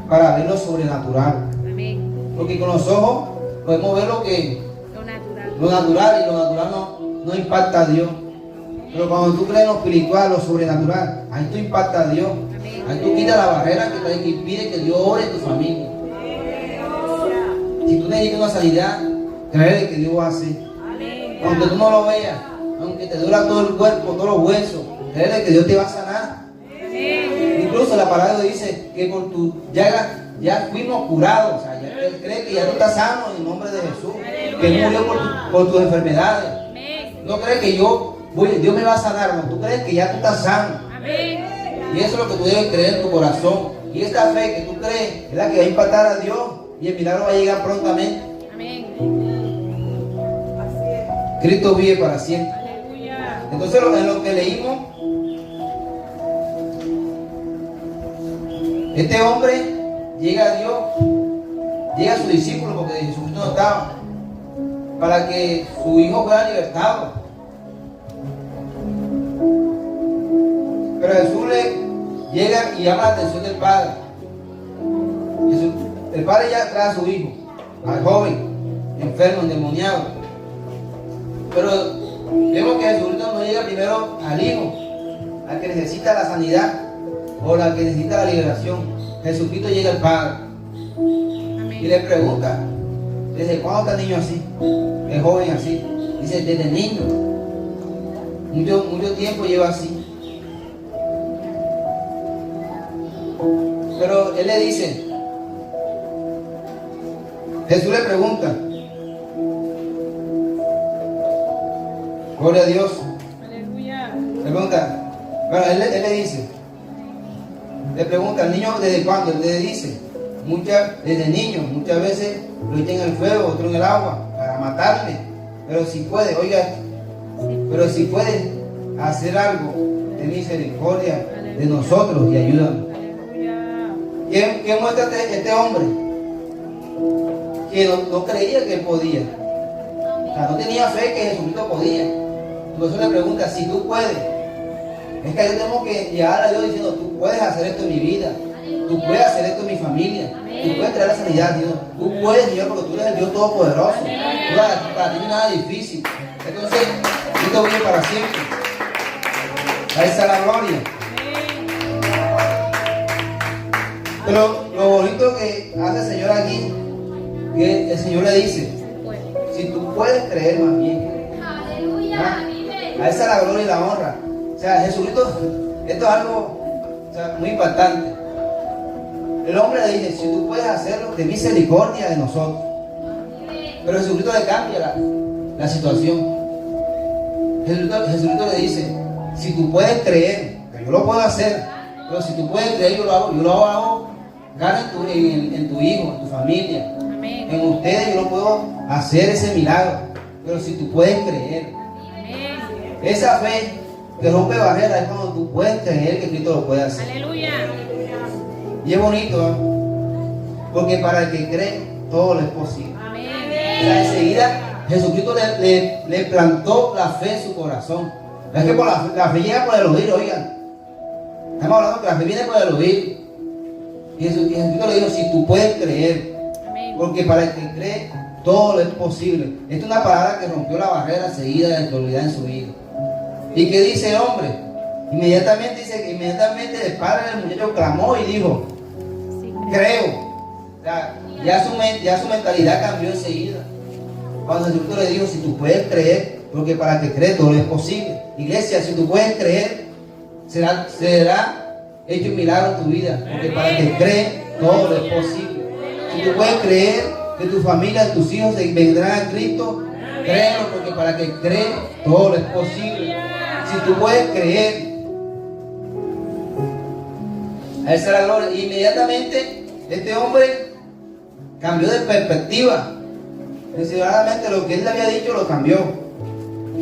B: para ver lo sobrenatural.
C: Amén.
B: Porque con los ojos podemos ver lo natural y lo natural no impacta a Dios. Pero cuando tú crees en lo espiritual, lo sobrenatural, ahí tú impactas a Dios. Ahí tú quitas la barrera que impide que Dios ore en tu familia. Si tú necesitas una sanidad, creer que Dios va a hacer. Aunque tú no lo veas, aunque te duela todo el cuerpo, todos los huesos, creer que Dios te va a sanar. Incluso la palabra dice que por tu llaga ya fuimos curados. O sea, ya cree que ya tú estás sano en el nombre de Jesús, que murió por tus enfermedades. No crees que Dios me va a sanar, no, tú crees que ya tú estás sano. Y eso es lo que tú debes creer en tu corazón. Y esta fe que tú crees es la que va a impactar a Dios y el milagro va a llegar prontamente. Cristo vive para siempre. Entonces en lo que leímos, este hombre llega a Dios, llega a su discípulo, porque Jesucristo no estaba, para que su hijo fuera libertado. Pero Jesús llega y llama la atención del Padre. El Padre ya trae a su hijo, al joven, enfermo, endemoniado. Pero vemos que Jesucristo no llega primero al hijo, al que necesita la sanidad o al que necesita la liberación. Jesucristo llega al Padre y le pregunta: ¿desde cuándo está el niño así? El joven así. Dice: desde niño. Mucho tiempo lleva así. Pero él le dice, Jesús le pregunta, gloria a Dios, pregunta, bueno, él le dice, le pregunta al niño desde cuándo, él le dice, desde niño, muchas veces lo echan en el fuego, otro en el agua, para matarle, pero si puede, oiga, pero si puede hacer algo, ten misericordia de nosotros y ayúdanos. ¿Qué muestra este hombre? Que no creía que él podía. O sea, no tenía fe que Jesucristo podía. Entonces le pregunta, si tú puedes. Es que yo tengo que llegar a Dios diciendo, tú puedes hacer esto en mi vida. Tú puedes hacer esto en mi familia. Tú puedes traer la sanidad, Dios. Tú puedes, Señor, porque tú eres el Dios Todopoderoso. Para ti no es nada difícil. Entonces, Cristo vive para siempre. A esa es la gloria. Pero lo bonito que hace el Señor aquí, que el Señor le dice, si tú puedes creer más bien. A esa es la gloria y la honra. O sea, Jesucristo, esto es algo, o sea, muy impactante. El hombre le dice, si tú puedes hacerlo, ten misericordia de nosotros. Pero Jesucristo le cambia la situación. Jesucristo le dice, si tú puedes creer, que yo lo puedo hacer, pero si tú puedes creer, yo lo hago, gana en tu hijo, en tu familia.
C: Amén.
B: En ustedes yo no puedo hacer ese milagro, pero si tú puedes creer.
C: Amén.
B: Esa fe que rompe barreras es cuando tú puedes creer que Cristo lo puede hacer.
C: Aleluya.
B: Y es bonito, ¿eh? Porque para el que cree, todo le es posible.
C: Amén.
B: O sea, enseguida Jesucristo le plantó la fe en su corazón. Es que la fe llega por el oír, oigan. Estamos hablando que la fe viene por el oír. Y Jesucristo le dijo, si tú puedes creer.
C: Amén.
B: Porque para el que cree, todo es posible. Esta es una palabra que rompió la barrera enseguida de la incredulidad en su vida. ¿Y qué dice el hombre? Inmediatamente dice que inmediatamente el padre del muchacho clamó y dijo, creo. O sea, ya su mentalidad cambió enseguida. Cuando Jesucristo le dijo, si tú puedes creer, porque para el que cree todo es posible. Iglesia, si tú puedes creer, será hecho un milagro en tu vida. Porque para el que cree, todo es posible. Si tú puedes creer que tu familia, tus hijos vendrán a Cristo, créelo, porque para el que cree, todo es posible. Si tú puedes creer, a esa es la gloria. Inmediatamente este hombre cambió de perspectiva. Decididamente lo que él le había dicho lo cambió.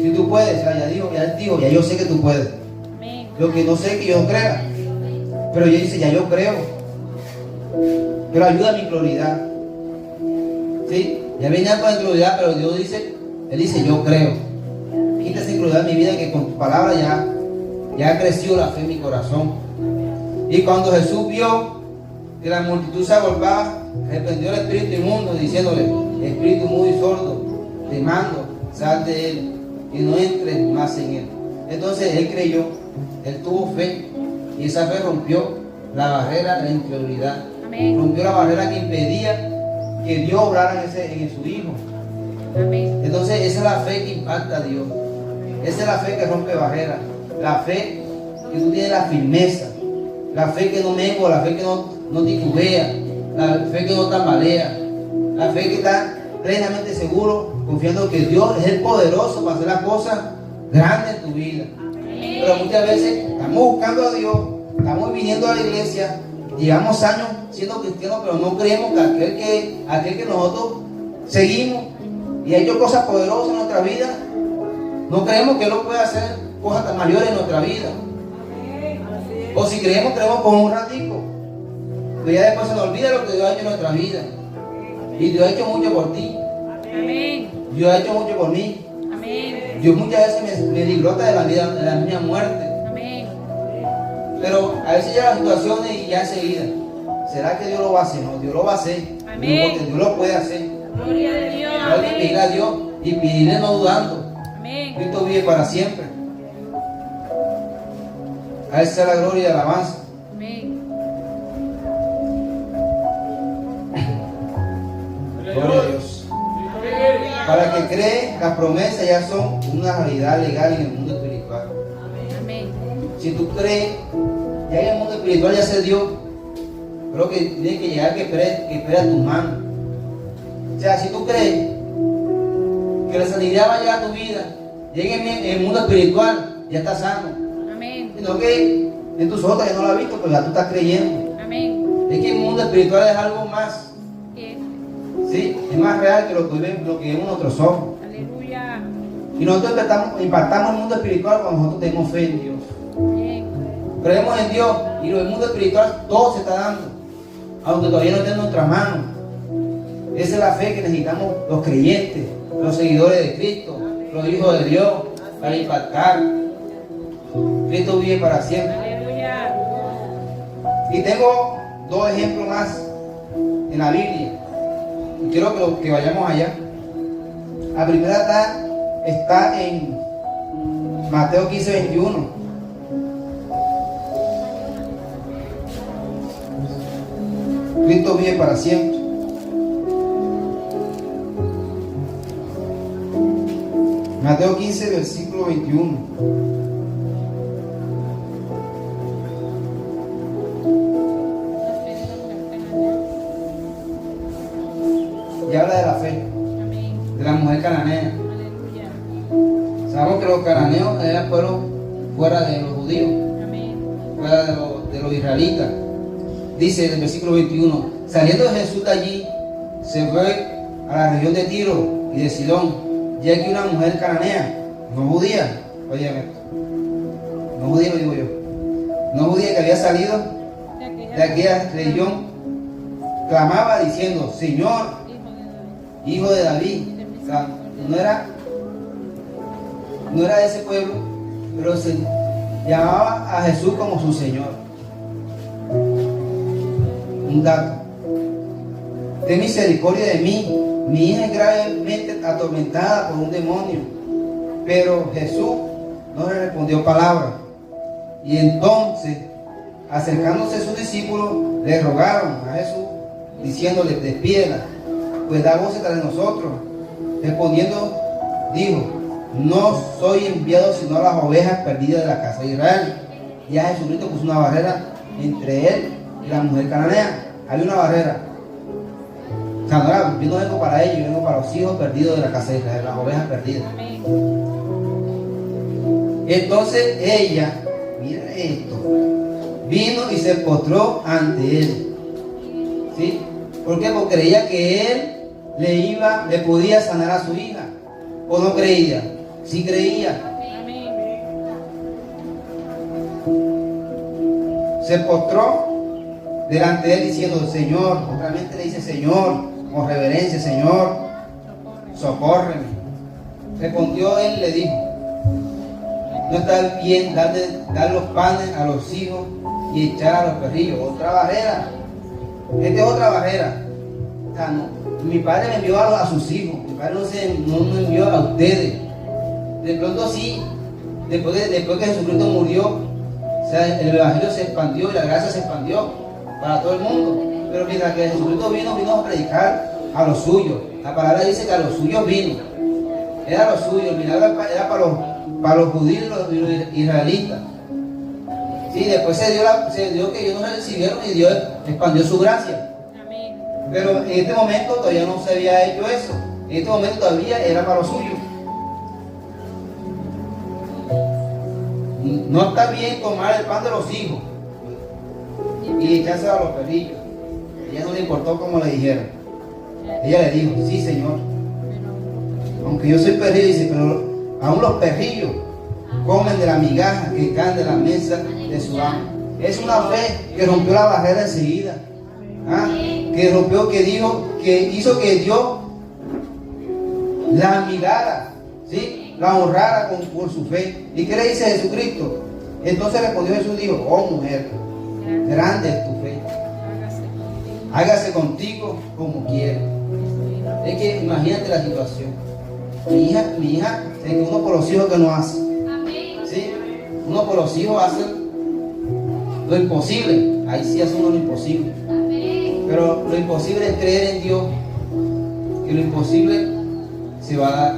B: Si tú puedes, o sea, ya dijo, ya yo sé que tú puedes.
C: Amén.
B: Lo que no sé es que yo crea. Pero ella dice, ya yo creo. Pero ayuda a mi incredulidad. ¿Sí? Ya venía con incredulidad, pero Dios dice, Él dice, yo creo. Quita esa incredulidad en mi vida, que con tu palabra ya creció la fe en mi corazón. Y cuando Jesús vio que la multitud se agolpaba, reprendió el espíritu inmundo, diciéndole, espíritu mudo y sordo, te mando, sal de él y no entres más en él. Entonces él creyó, él tuvo fe, y esa fe rompió la barrera de la incredulidad.
C: Amén.
B: Rompió la barrera que impedía que Dios obrara en su hijo.
C: Amén.
B: Entonces esa es la fe que impacta a Dios. Esa es la fe que rompe barreras. La fe que tú tienes la firmeza. La fe que no mengua, la fe que no titubea, la fe que no tambalea, la fe que está plenamente seguro, confiando que Dios es el poderoso para hacer las cosas grandes en tu vida. Pero muchas veces estamos buscando a Dios, estamos viniendo a la iglesia, llevamos años siendo cristianos, pero no creemos que aquel que nosotros seguimos y ha hecho cosas poderosas en nuestra vida, no creemos que Él lo pueda hacer cosas tan mayores en nuestra vida. O si creemos por un ratico. Pero ya después se nos olvida lo que Dios ha hecho en nuestra vida. Y Dios ha hecho mucho por ti.
C: Amén.
B: Dios ha hecho mucho por mí.
C: Amén.
B: Dios muchas veces me libró hasta de la vida, de la misma muerte.
C: Amén.
B: Pero a veces llegan situaciones y ya enseguida. ¿Será que Dios lo va a hacer? No, Dios lo va a hacer.
C: Amén.
B: Porque Dios lo puede hacer.
C: Gloria a Dios.
B: Pero hay que pedir a Dios y pedirle no dudando.
C: Amén.
B: Cristo vive para siempre. A Él sea la gloria y la alabanza.
C: Amén.
B: Gloria a Dios. Para el que cree, las promesas ya son una realidad legal en el mundo espiritual.
C: Amén.
B: Si tú crees, ya en el mundo espiritual ya se dio. Creo que tiene que llegar que espera tus manos. O sea, si tú crees que la sanidad va a llegar a tu vida, llegue en el mundo espiritual, ya estás sano. Sino que en tus ojos ya no lo has visto, pero ya tú estás creyendo.
C: Amén.
B: Es que el mundo espiritual es algo más,
C: Yes.
B: ¿sí? Es más real que lo que vemos nuestros ojos.
C: Aleluya.
B: Y nosotros impactamos el mundo espiritual cuando nosotros tenemos fe en Dios.
C: Bien.
B: Creemos en Dios y el mundo espiritual todo se está dando, aunque todavía no esté en nuestras manos. Esa es la fe que necesitamos los creyentes, los seguidores de Cristo, los hijos de Dios, para impactar. Cristo vive para siempre.
C: Aleluya.
B: Y tengo dos ejemplos más en la Biblia. Y quiero que vayamos allá. La primera está en Mateo 15, 21. Cristo vive para siempre. Mateo 15, versículo 21. Y habla de la fe,
C: Amén.
B: de la mujer cananea.
C: Aleluya.
B: Sabemos que los cananeos eran pueblos fuera de los judíos,
C: Amén.
B: fuera de los israelitas. Dice en el versículo 21, saliendo de Jesús de allí, se fue a la región de Tiro y de Sidón, ya que una mujer cananea, no judía, óyeme, no judía lo digo yo, no judía que había salido de aquella región, clamaba diciendo, Señor, Hijo de David. O sea, no era de ese pueblo, pero se llamaba a Jesús como su Señor. Un dato. Ten misericordia de mí. Mi hija es gravemente atormentada por un demonio. Pero Jesús no le respondió palabra. Y entonces, acercándose a sus discípulos, le rogaron a Jesús, diciéndole, despídela, pues da voces tras nosotros. Respondiendo, dijo, no soy enviado sino a las ovejas perdidas de la casa de Israel. Y a Jesucristo puso una barrera entre él y la mujer cananea. Había una barrera. O sea, yo no vengo para ellos, yo vengo para los hijos perdidos de la casa de Israel, las ovejas perdidas.
C: Amén.
B: Entonces ella, mira esto, vino y se postró ante él. ¿Sí? ¿Por qué? Porque creía que él le podía sanar a su hija. ¿O no creía? Sí creía.
C: Amén.
B: Se postró delante de él diciendo, Señor, realmente le dice Señor, con reverencia, Señor, socórreme. Respondió él y le dijo, no está bien dar los panes a los hijos y echar a los perrillos. Otra barrera. Esta es otra barrera. O sea, mi padre me envió a sus hijos. Mi padre no me envió a ustedes. De pronto sí, después que Jesucristo murió, o sea, el evangelio se expandió y la gracia se expandió para todo el mundo. Pero mientras que Jesucristo vino a predicar a los suyos. La palabra dice que a los suyos vino. Era los suyos, el milagro era para los judíos y los israelitas. Sí, después se dio que ellos no recibieron y Dios expandió su gracia.
C: Amén.
B: Pero en este momento todavía no se había hecho eso. En este momento todavía era para los suyos. No está bien tomar el pan de los hijos y echárselo a los perrillos. A ella no le importó cómo le dijeron. Ella le dijo, sí, Señor. Aunque yo soy perrillo, dice, pero aún los perrillos comen de la migaja que caen de la mesa de su amo. Es una fe que rompió la barrera enseguida. ¿Ah? Que rompió, que hizo que Dios la admirara, ¿sí? La honrara por su fe. ¿Y qué le dice Jesucristo? Entonces respondió Jesús y dijo, oh mujer, grande es tu fe. Hágase contigo como quieras. Es que imagínate la situación. Mi hija, sé que uno por los hijos que no hace. ¿Sí? Uno por los hijos hace lo imposible. Ahí sí hace uno lo imposible. Pero lo imposible es creer en Dios, que lo imposible se va a dar.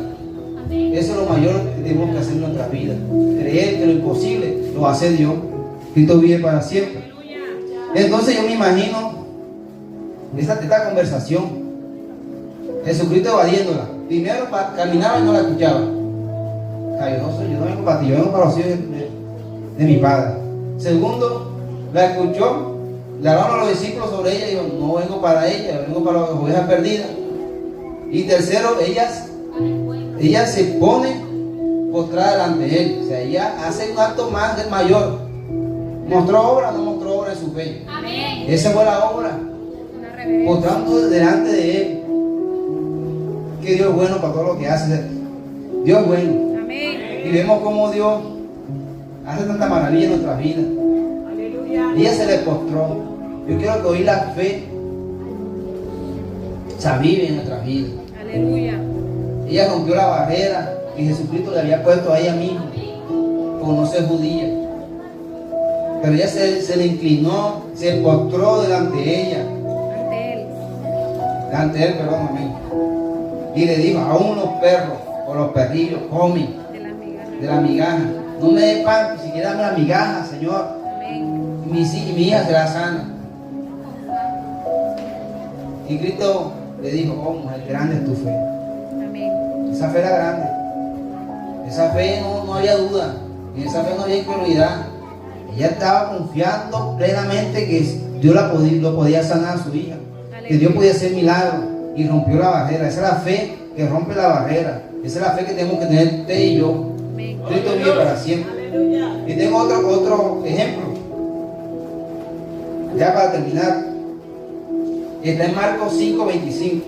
B: Eso es lo mayor que tenemos que hacer en nuestra vida. Creer que lo imposible lo hace Dios. Cristo vive para siempre. Entonces yo me imagino esta conversación. Jesucristo evadiéndola. Primero caminaba y no la escuchaba. O sea, yo no vengo para ti, yo vengo para los hijos. de mi Padre. Segundo, la escuchó, le hablaron a los discípulos sobre ella y dijo, no vengo para ella, vengo para las ovejas perdidas. Y tercero, ella se pone postrada delante de él. O sea, ella hace un acto más del mayor. ¿Mostró obra o no mostró obra de su fe?
C: Amén.
B: Esa fue la obra.
C: Una reverencia.
B: Postrando delante de él. Que Dios es bueno para todo lo que hace. Dios es bueno.
C: Amén.
B: Y vemos cómo Dios hace tanta maravilla en nuestras vidas.
A: Aleluya.
B: Ella se le postró. Yo quiero que hoy la fe se avive en nuestras vidas.
C: Aleluya.
B: Ella rompió la barrera que Jesucristo le había puesto a ella misma por no ser judía. Pero ella se le inclinó, se postró delante de ella.
C: Ante él.
B: Amén. Y le dijo, aún los perros o los perrillos comen
C: De las migajas.
B: de la migaja. No me dé pan, ni siquiera dame la migaja, Señor.
C: Amén.
B: Y mi hija será sana. Y Cristo le dijo, oh mujer, grande es tu fe.
C: Amén.
B: Esa fe era grande. Esa fe no había duda. En esa fe no había incredulidad. Ella estaba confiando plenamente que Dios lo podía sanar a su hija. Que Dios podía hacer milagros. Y rompió la barrera. Esa es la fe que rompe la barrera. Esa es la fe que tenemos que tener usted y yo.
C: Amén.
B: Cristo vive para siempre. Y tengo otro ejemplo. Ya para terminar. Está en Marcos 5:25.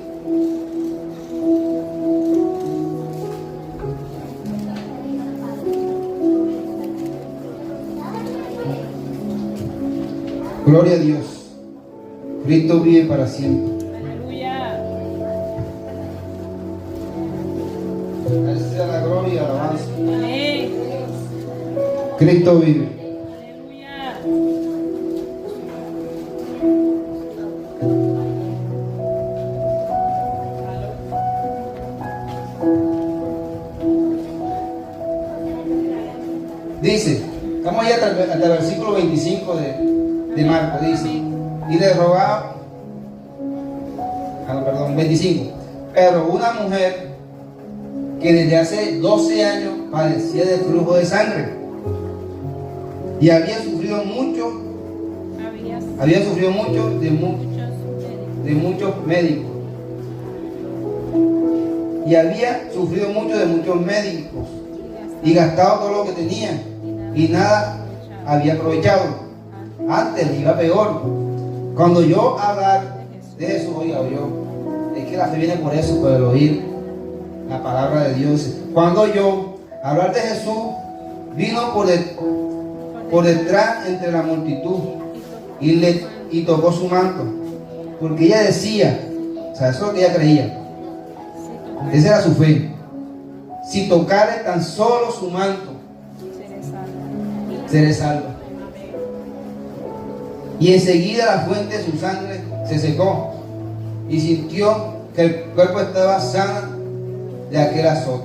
B: Gloria a Dios. Cristo vive para siempre.
C: Aleluya.
B: A Él sea la gloria y la alabanza.
C: Amén.
B: Cristo vive.
C: Aleluya.
B: Dice, estamos allá hasta el versículo 25 de Marcos. Dice, y le rogaba, perdón, 25. Pero una mujer que desde hace 12 años padecía de flujo de sangre y había sufrido mucho de muchos médicos. Y había sufrido mucho de muchos médicos y gastado todo lo que tenía y nada había aprovechado. Antes le iba peor. Cuando yo hablar de Jesús, oiga, es que la fe viene por eso, por el oír la palabra de Dios. Cuando yo hablar de Jesús, vino por detrás entre la multitud y tocó su manto, porque ella decía, o sea, eso es lo que ella creía, esa era su fe. Si tocare tan solo su manto, seré salva. Y enseguida la fuente de su sangre se secó y sintió que el cuerpo estaba sano de aquel azote.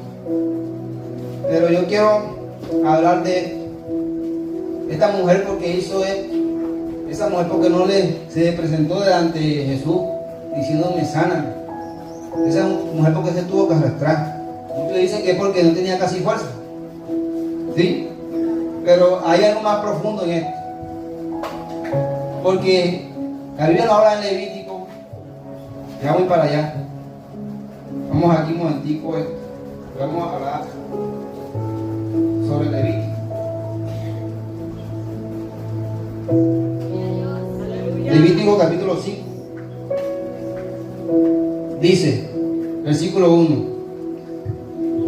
B: Pero yo quiero hablar de esta mujer porque hizo esa mujer porque no se le presentó delante de Jesús diciéndome sáname. Esa mujer porque se tuvo que arrastrar. Muchos dicen que es porque no tenía casi fuerza. ¿Sí? Pero hay algo más profundo en esto. Porque la Biblia nos habla en Levítico. Ya voy para allá. Vamos aquí un momentico. Vamos a hablar sobre Levítico. Levítico capítulo 5. Dice, versículo 1.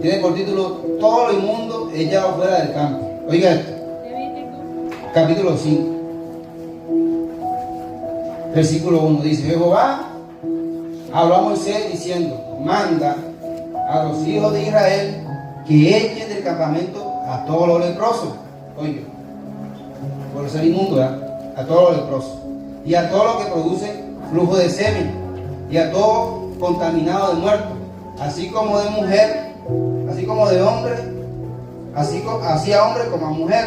B: Tiene por título, todo lo inmundo es echado fuera del campo. Oiga esto. Capítulo 5. Versículo 1. Dice, Jehová habló a Moisés diciendo, manda a los hijos de Israel que echen del campamento a todos los leprosos. Oiga, por ser inmundo, ¿verdad? A todos los leprosos. Y a todos los que producen flujo de semen. Y a todo contaminado de muerto. Así como de mujer, así como de hombre, así a hombre como a mujer,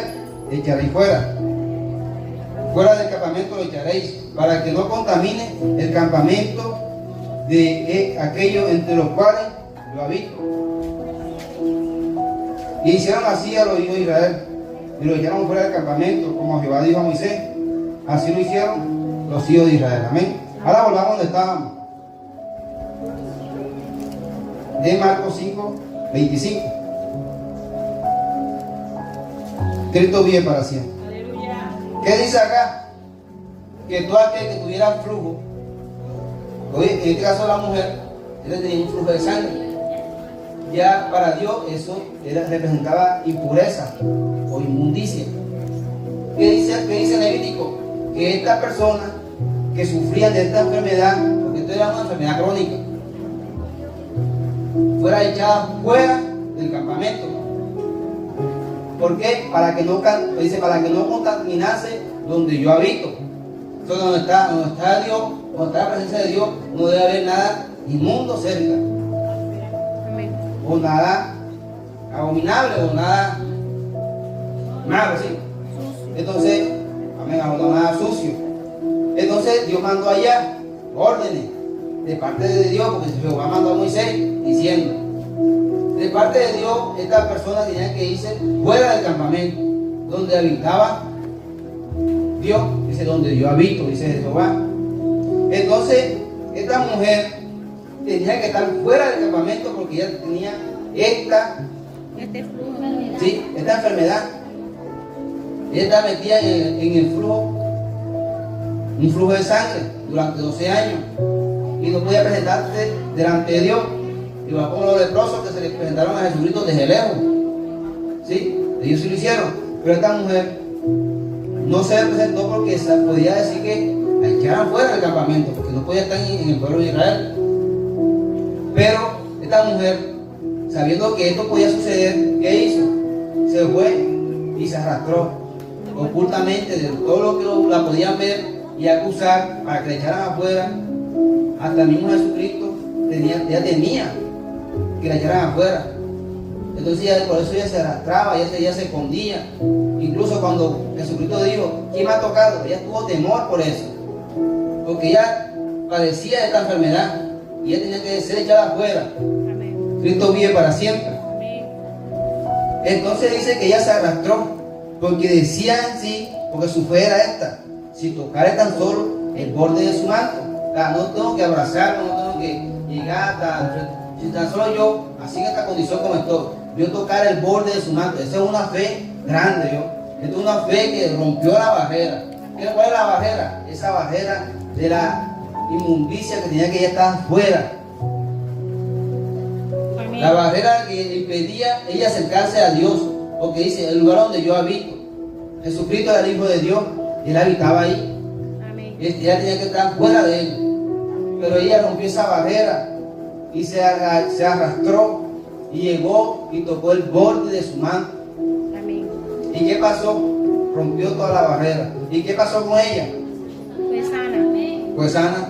B: echaréis fuera. Fuera del campamento lo echaréis, para que no contamine el campamento de aquellos entre los cuales lo habito. Y hicieron así a los hijos de Israel. y lo echaron fuera del campamento, como Jehová dijo a Moisés. Así lo hicieron los hijos de Israel. Amén. Ahora volvamos donde estábamos. De Marcos 5, 25. Cristo vive para siempre. ¿Qué dice acá? Que todo aquel que tuviera flujo, oye, en este caso la mujer, ella tenía un flujo de sangre. Ya para Dios eso representaba impureza o inmundicia. ¿Qué dice Levítico? Que estas personas que sufrían de esta enfermedad, porque esto era una enfermedad crónica, fuera echada fuera del campamento. ¿Por qué? Para que no contaminase donde yo habito. Entonces, donde está Dios, donde está la presencia de Dios, no debe haber nada inmundo cerca.
C: Amén.
B: O nada abominable, o nada malo, ¿sí? Entonces, amén, o nada sucio. Entonces, Dios mandó allá órdenes de parte de Dios, porque Jehová mandó a Moisés diciendo: de parte de Dios, estas personas tenían que irse fuera del campamento, donde habitaba Dios, dice, donde yo habito, dice Jehová. Entonces, esta mujer tenía que estar fuera del campamento porque ella tenía esta enfermedad. Ella estaba metida en el flujo, un flujo de sangre durante 12 años y no podía presentarse delante de Dios. Igual como los leprosos que se les presentaron a Jesucristo desde lejos. ¿Sí? Ellos sí lo hicieron. Pero esta mujer no se le presentó porque se podía decir que la echaran fuera del campamento, porque no podía estar en el pueblo de Israel. Pero esta mujer, sabiendo que esto podía suceder, ¿qué hizo? Se fue y se arrastró ocultamente de todo lo que la podían ver y acusar para que la echaran afuera. Hasta el mismo Jesucristo ya temía que la echaran afuera. Entonces por eso ella se arrastraba, ella se escondía. Incluso cuando Jesucristo dijo: ¿quién me ha tocado?, ella tuvo temor por eso, porque ella padecía de esta enfermedad y ella tenía que ser echada afuera.
C: Amén.
B: Cristo vive para siempre.
C: Amén.
B: Entonces dice que ella se arrastró porque decía en sí, porque su fe era esta: si tocara tan solo el borde de su manto, no tengo que abrazarlo, no tengo que llegar hasta, si tan solo yo, así en esta condición como estoy, yo tocar el borde de su manto. Esa es una fe grande, Esta es una fe que rompió la barrera. ¿Cuál es la barrera? Esa barrera de la inmundicia que tenía que ella estar fuera.
C: Amén.
B: La barrera que impedía ella acercarse a Dios, porque dice: el lugar donde yo habito. Jesucristo era el Hijo de Dios y él habitaba ahí.
C: Amén.
B: Ella tenía que estar fuera de él. Pero ella rompió esa barrera y se arrastró y llegó y tocó el borde de su manto.
C: Amén.
B: ¿Y qué pasó? Rompió toda la barrera. ¿Y qué pasó con ella?
C: Fue sana.
B: Pues sana.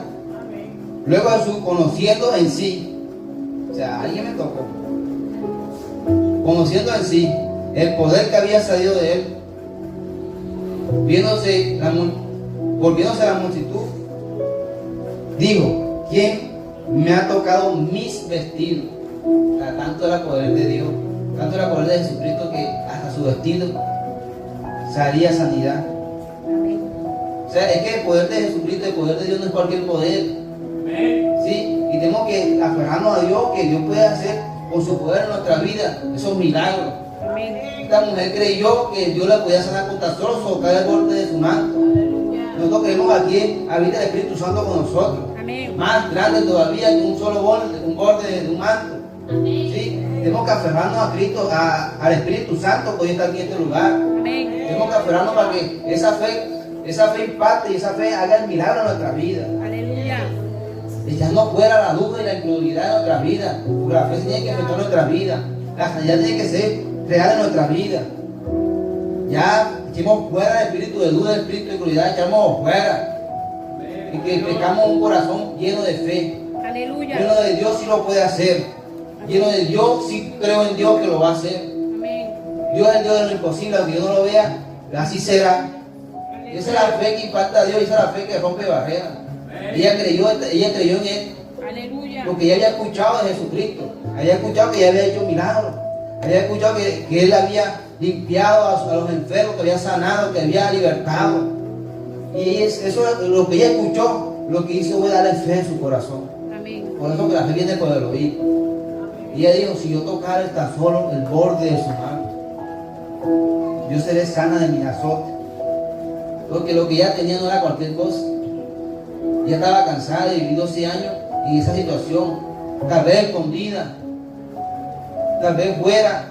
B: Luego Jesús, conociendo en sí, o sea, alguien me tocó, conociendo en sí el poder que había salido de él, volviéndose a la multitud, dijo: ¿quién me ha tocado mis vestidos? O sea, tanto era el poder de Dios, tanto era el poder de Jesucristo, que hasta su vestido salía sanidad.
C: Amén.
B: O sea, es que el poder de Jesucristo, el poder de Dios no es cualquier poder. ¿Sí? Y tenemos que aferrarnos a Dios, que Dios puede hacer con su poder en nuestra vida esos milagros.
C: Amén.
B: Esta mujer creyó que Dios la podía sanar con tan solo tocar el borde de su manto. Nosotros creemos que aquí habita el Espíritu Santo con nosotros.
C: Amén.
B: Más grande todavía que un solo borde de un manto. ¿Sí? Tenemos que aferrarnos a Cristo, al Espíritu Santo que hoy está aquí en este lugar.
C: Amén.
B: Tenemos que aferrarnos para que esa fe impacte y esa fe haga el milagro en nuestra vida.
C: Aleluya.
B: Echando fuera la duda y la incredulidad de nuestra vida. Porque la fe tiene que afectar en nuestra vida. La sanidad tiene que ser real en nuestra vida. Ya echemos fuera el espíritu de duda, el espíritu de incredulidad, echamos fuera. Y que tengamos un corazón lleno de fe.
C: Aleluya.
B: Lleno de Dios sí lo puede hacer. Lleno de Dios sí creo en Dios que lo va a hacer.
C: Amén.
B: Dios es el Dios de lo imposible, aunque yo no lo vea, así será. Esa es la fe que impacta a Dios, esa es la fe que rompe barreras. Ella creyó en Él,
C: Aleluya.
B: porque ella había escuchado de Jesucristo, había escuchado que Él había hecho milagros, había escuchado que Él había limpiado a los enfermos, que había sanado, que había libertado. Y eso es lo que ella escuchó, lo que hizo fue darle fe en su corazón.
C: Amén.
B: Por eso que la fe viene por el oír. Y ella dijo, si yo tocara tan solo el borde de su mano, yo seré sana de mi azote. Porque lo que ella tenía no era cualquier cosa. Ella estaba cansada de vivir 12 años en esa situación, tal vez escondida, tal vez fuera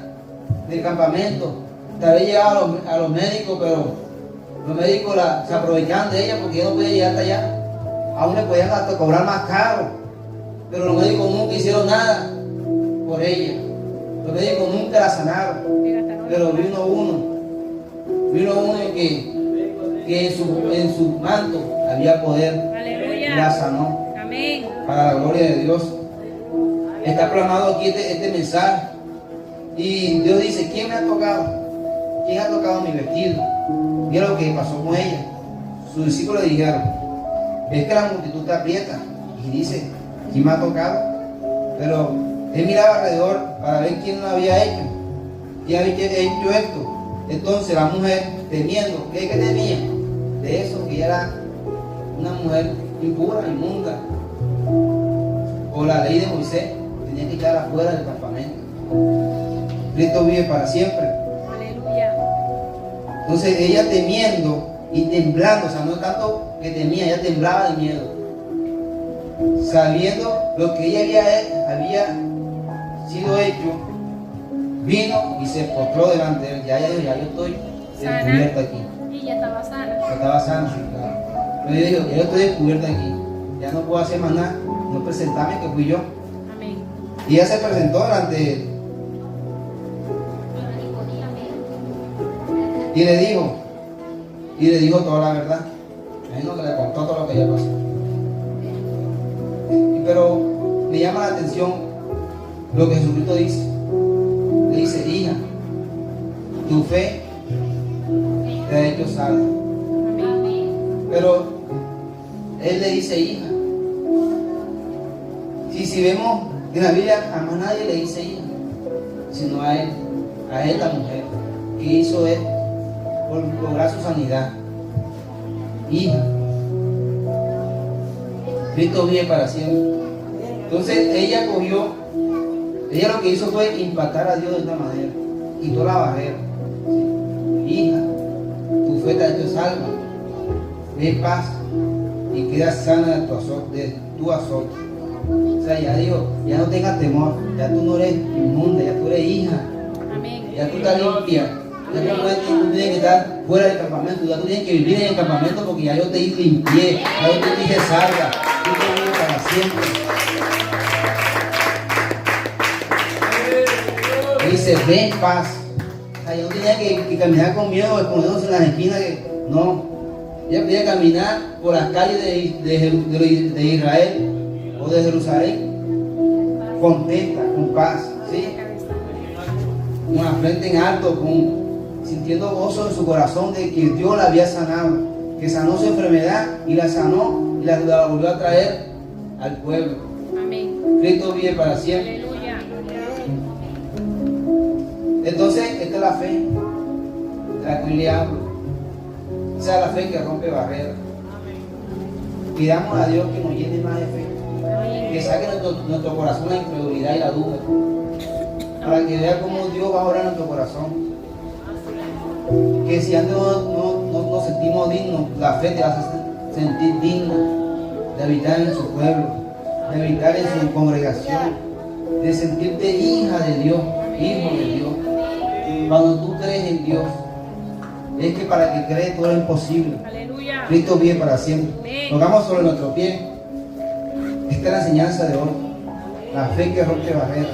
B: del campamento, tal vez llegaba a los médicos, pero los médicos se aprovechaban de ella porque ella no podía llegar hasta allá. Aún le podían hasta cobrar más caro, pero los médicos nunca hicieron nada por ella. Los médicos nunca la sanaron, pero vino uno que en su manto había poder.
C: Aleluya.
B: Y la sanó.
C: Amén.
B: Para la gloria de Dios. Está plasmado aquí este mensaje. Y Dios dice, ¿quién me ha tocado? ¿Quién ha tocado mi vestido? Mira lo que pasó con ella. Sus discípulos le dijeron, es que la multitud te aprieta. Y dice, ¿quién me ha tocado? Pero él miraba alrededor para ver quién lo había hecho. ¿Quién había hecho esto? Entonces la mujer, temiendo, ¿qué temía? De eso, que ella era una mujer impura, inmunda. Por la ley de Moisés, tenía que quedar afuera del campamento. Cristo vive para siempre.
C: Aleluya.
B: Entonces ella temiendo y temblando, o sea, no tanto que temía, ella temblaba de miedo. Sabiendo lo que ella había sido hecho, vino y se postró delante de él. Ya dijo, ya yo estoy descubierta aquí.
C: Y ya estaba sana.
B: Ya estaba sana, sí, claro. Pero ella dijo, ya yo estoy descubierta aquí. Ya no puedo hacer más nada. No presentarme que fui yo.
C: Amén.
B: Y ella se presentó delante de él. Y le dijo toda la verdad. Imagino que le contó todo lo que ella pasó. Pero me llama la atención lo que Jesucristo dice. Le dice, hija, tu fe te ha hecho salva. Pero él le dice, hija. Si vemos en la Biblia, a más nadie le dice hija, sino a él, a esta mujer, que hizo él por lograr su sanidad. Hija, Cristo vive para siempre. Entonces ella lo que hizo fue impactar a Dios de esta manera, quitó la barrera. Hija, tu fe te ha hecho salva, ve paz y queda sana de tu azote. O sea, ya digo, ya no tengas temor, ya tú no eres inmunda, ya tú eres hija.
C: Amén.
B: Ya tú estás limpia. Ya tú tienes que estar fuera del campamento. Ya tú tienes que vivir en el campamento porque ya yo te limpié. Ya yo te dije salga. Yo te vivo para siempre. Y dice, ven paz. O sea, yo no tenía que caminar con miedo, escondiéndose en las esquinas. No. Ella podía caminar por las calles de Israel o de Jerusalén contenta, con paz. ¿Sí? Con la frente en alto, sintiendo gozo en su corazón de que Dios la había sanado, que sanó su enfermedad y la sanó y la volvió a traer al pueblo.
C: Amén.
B: Cristo vive para siempre.
C: Aleluya.
B: Entonces, esta es la fe de la que hoy le hablo. Esa es la fe que rompe barreras. Pidamos a Dios que nos llene más de fe, que saque nuestro corazón la incredulidad y la duda, para que vea cómo Dios va a orar en nuestro corazón. Que si antes no nos sentimos dignos, la fe te va a sentir digna de habitar en su pueblo, de habitar en su congregación, de sentirte hija de Dios, hijo de Dios. Cuando tú crees en Dios, es que para que crees todo es imposible.
C: Aleluya.
B: Cristo vive para siempre.
C: Amén.
B: Pongamos sobre nuestro pie. Esta es la enseñanza de hoy. La fe que rompe barreras.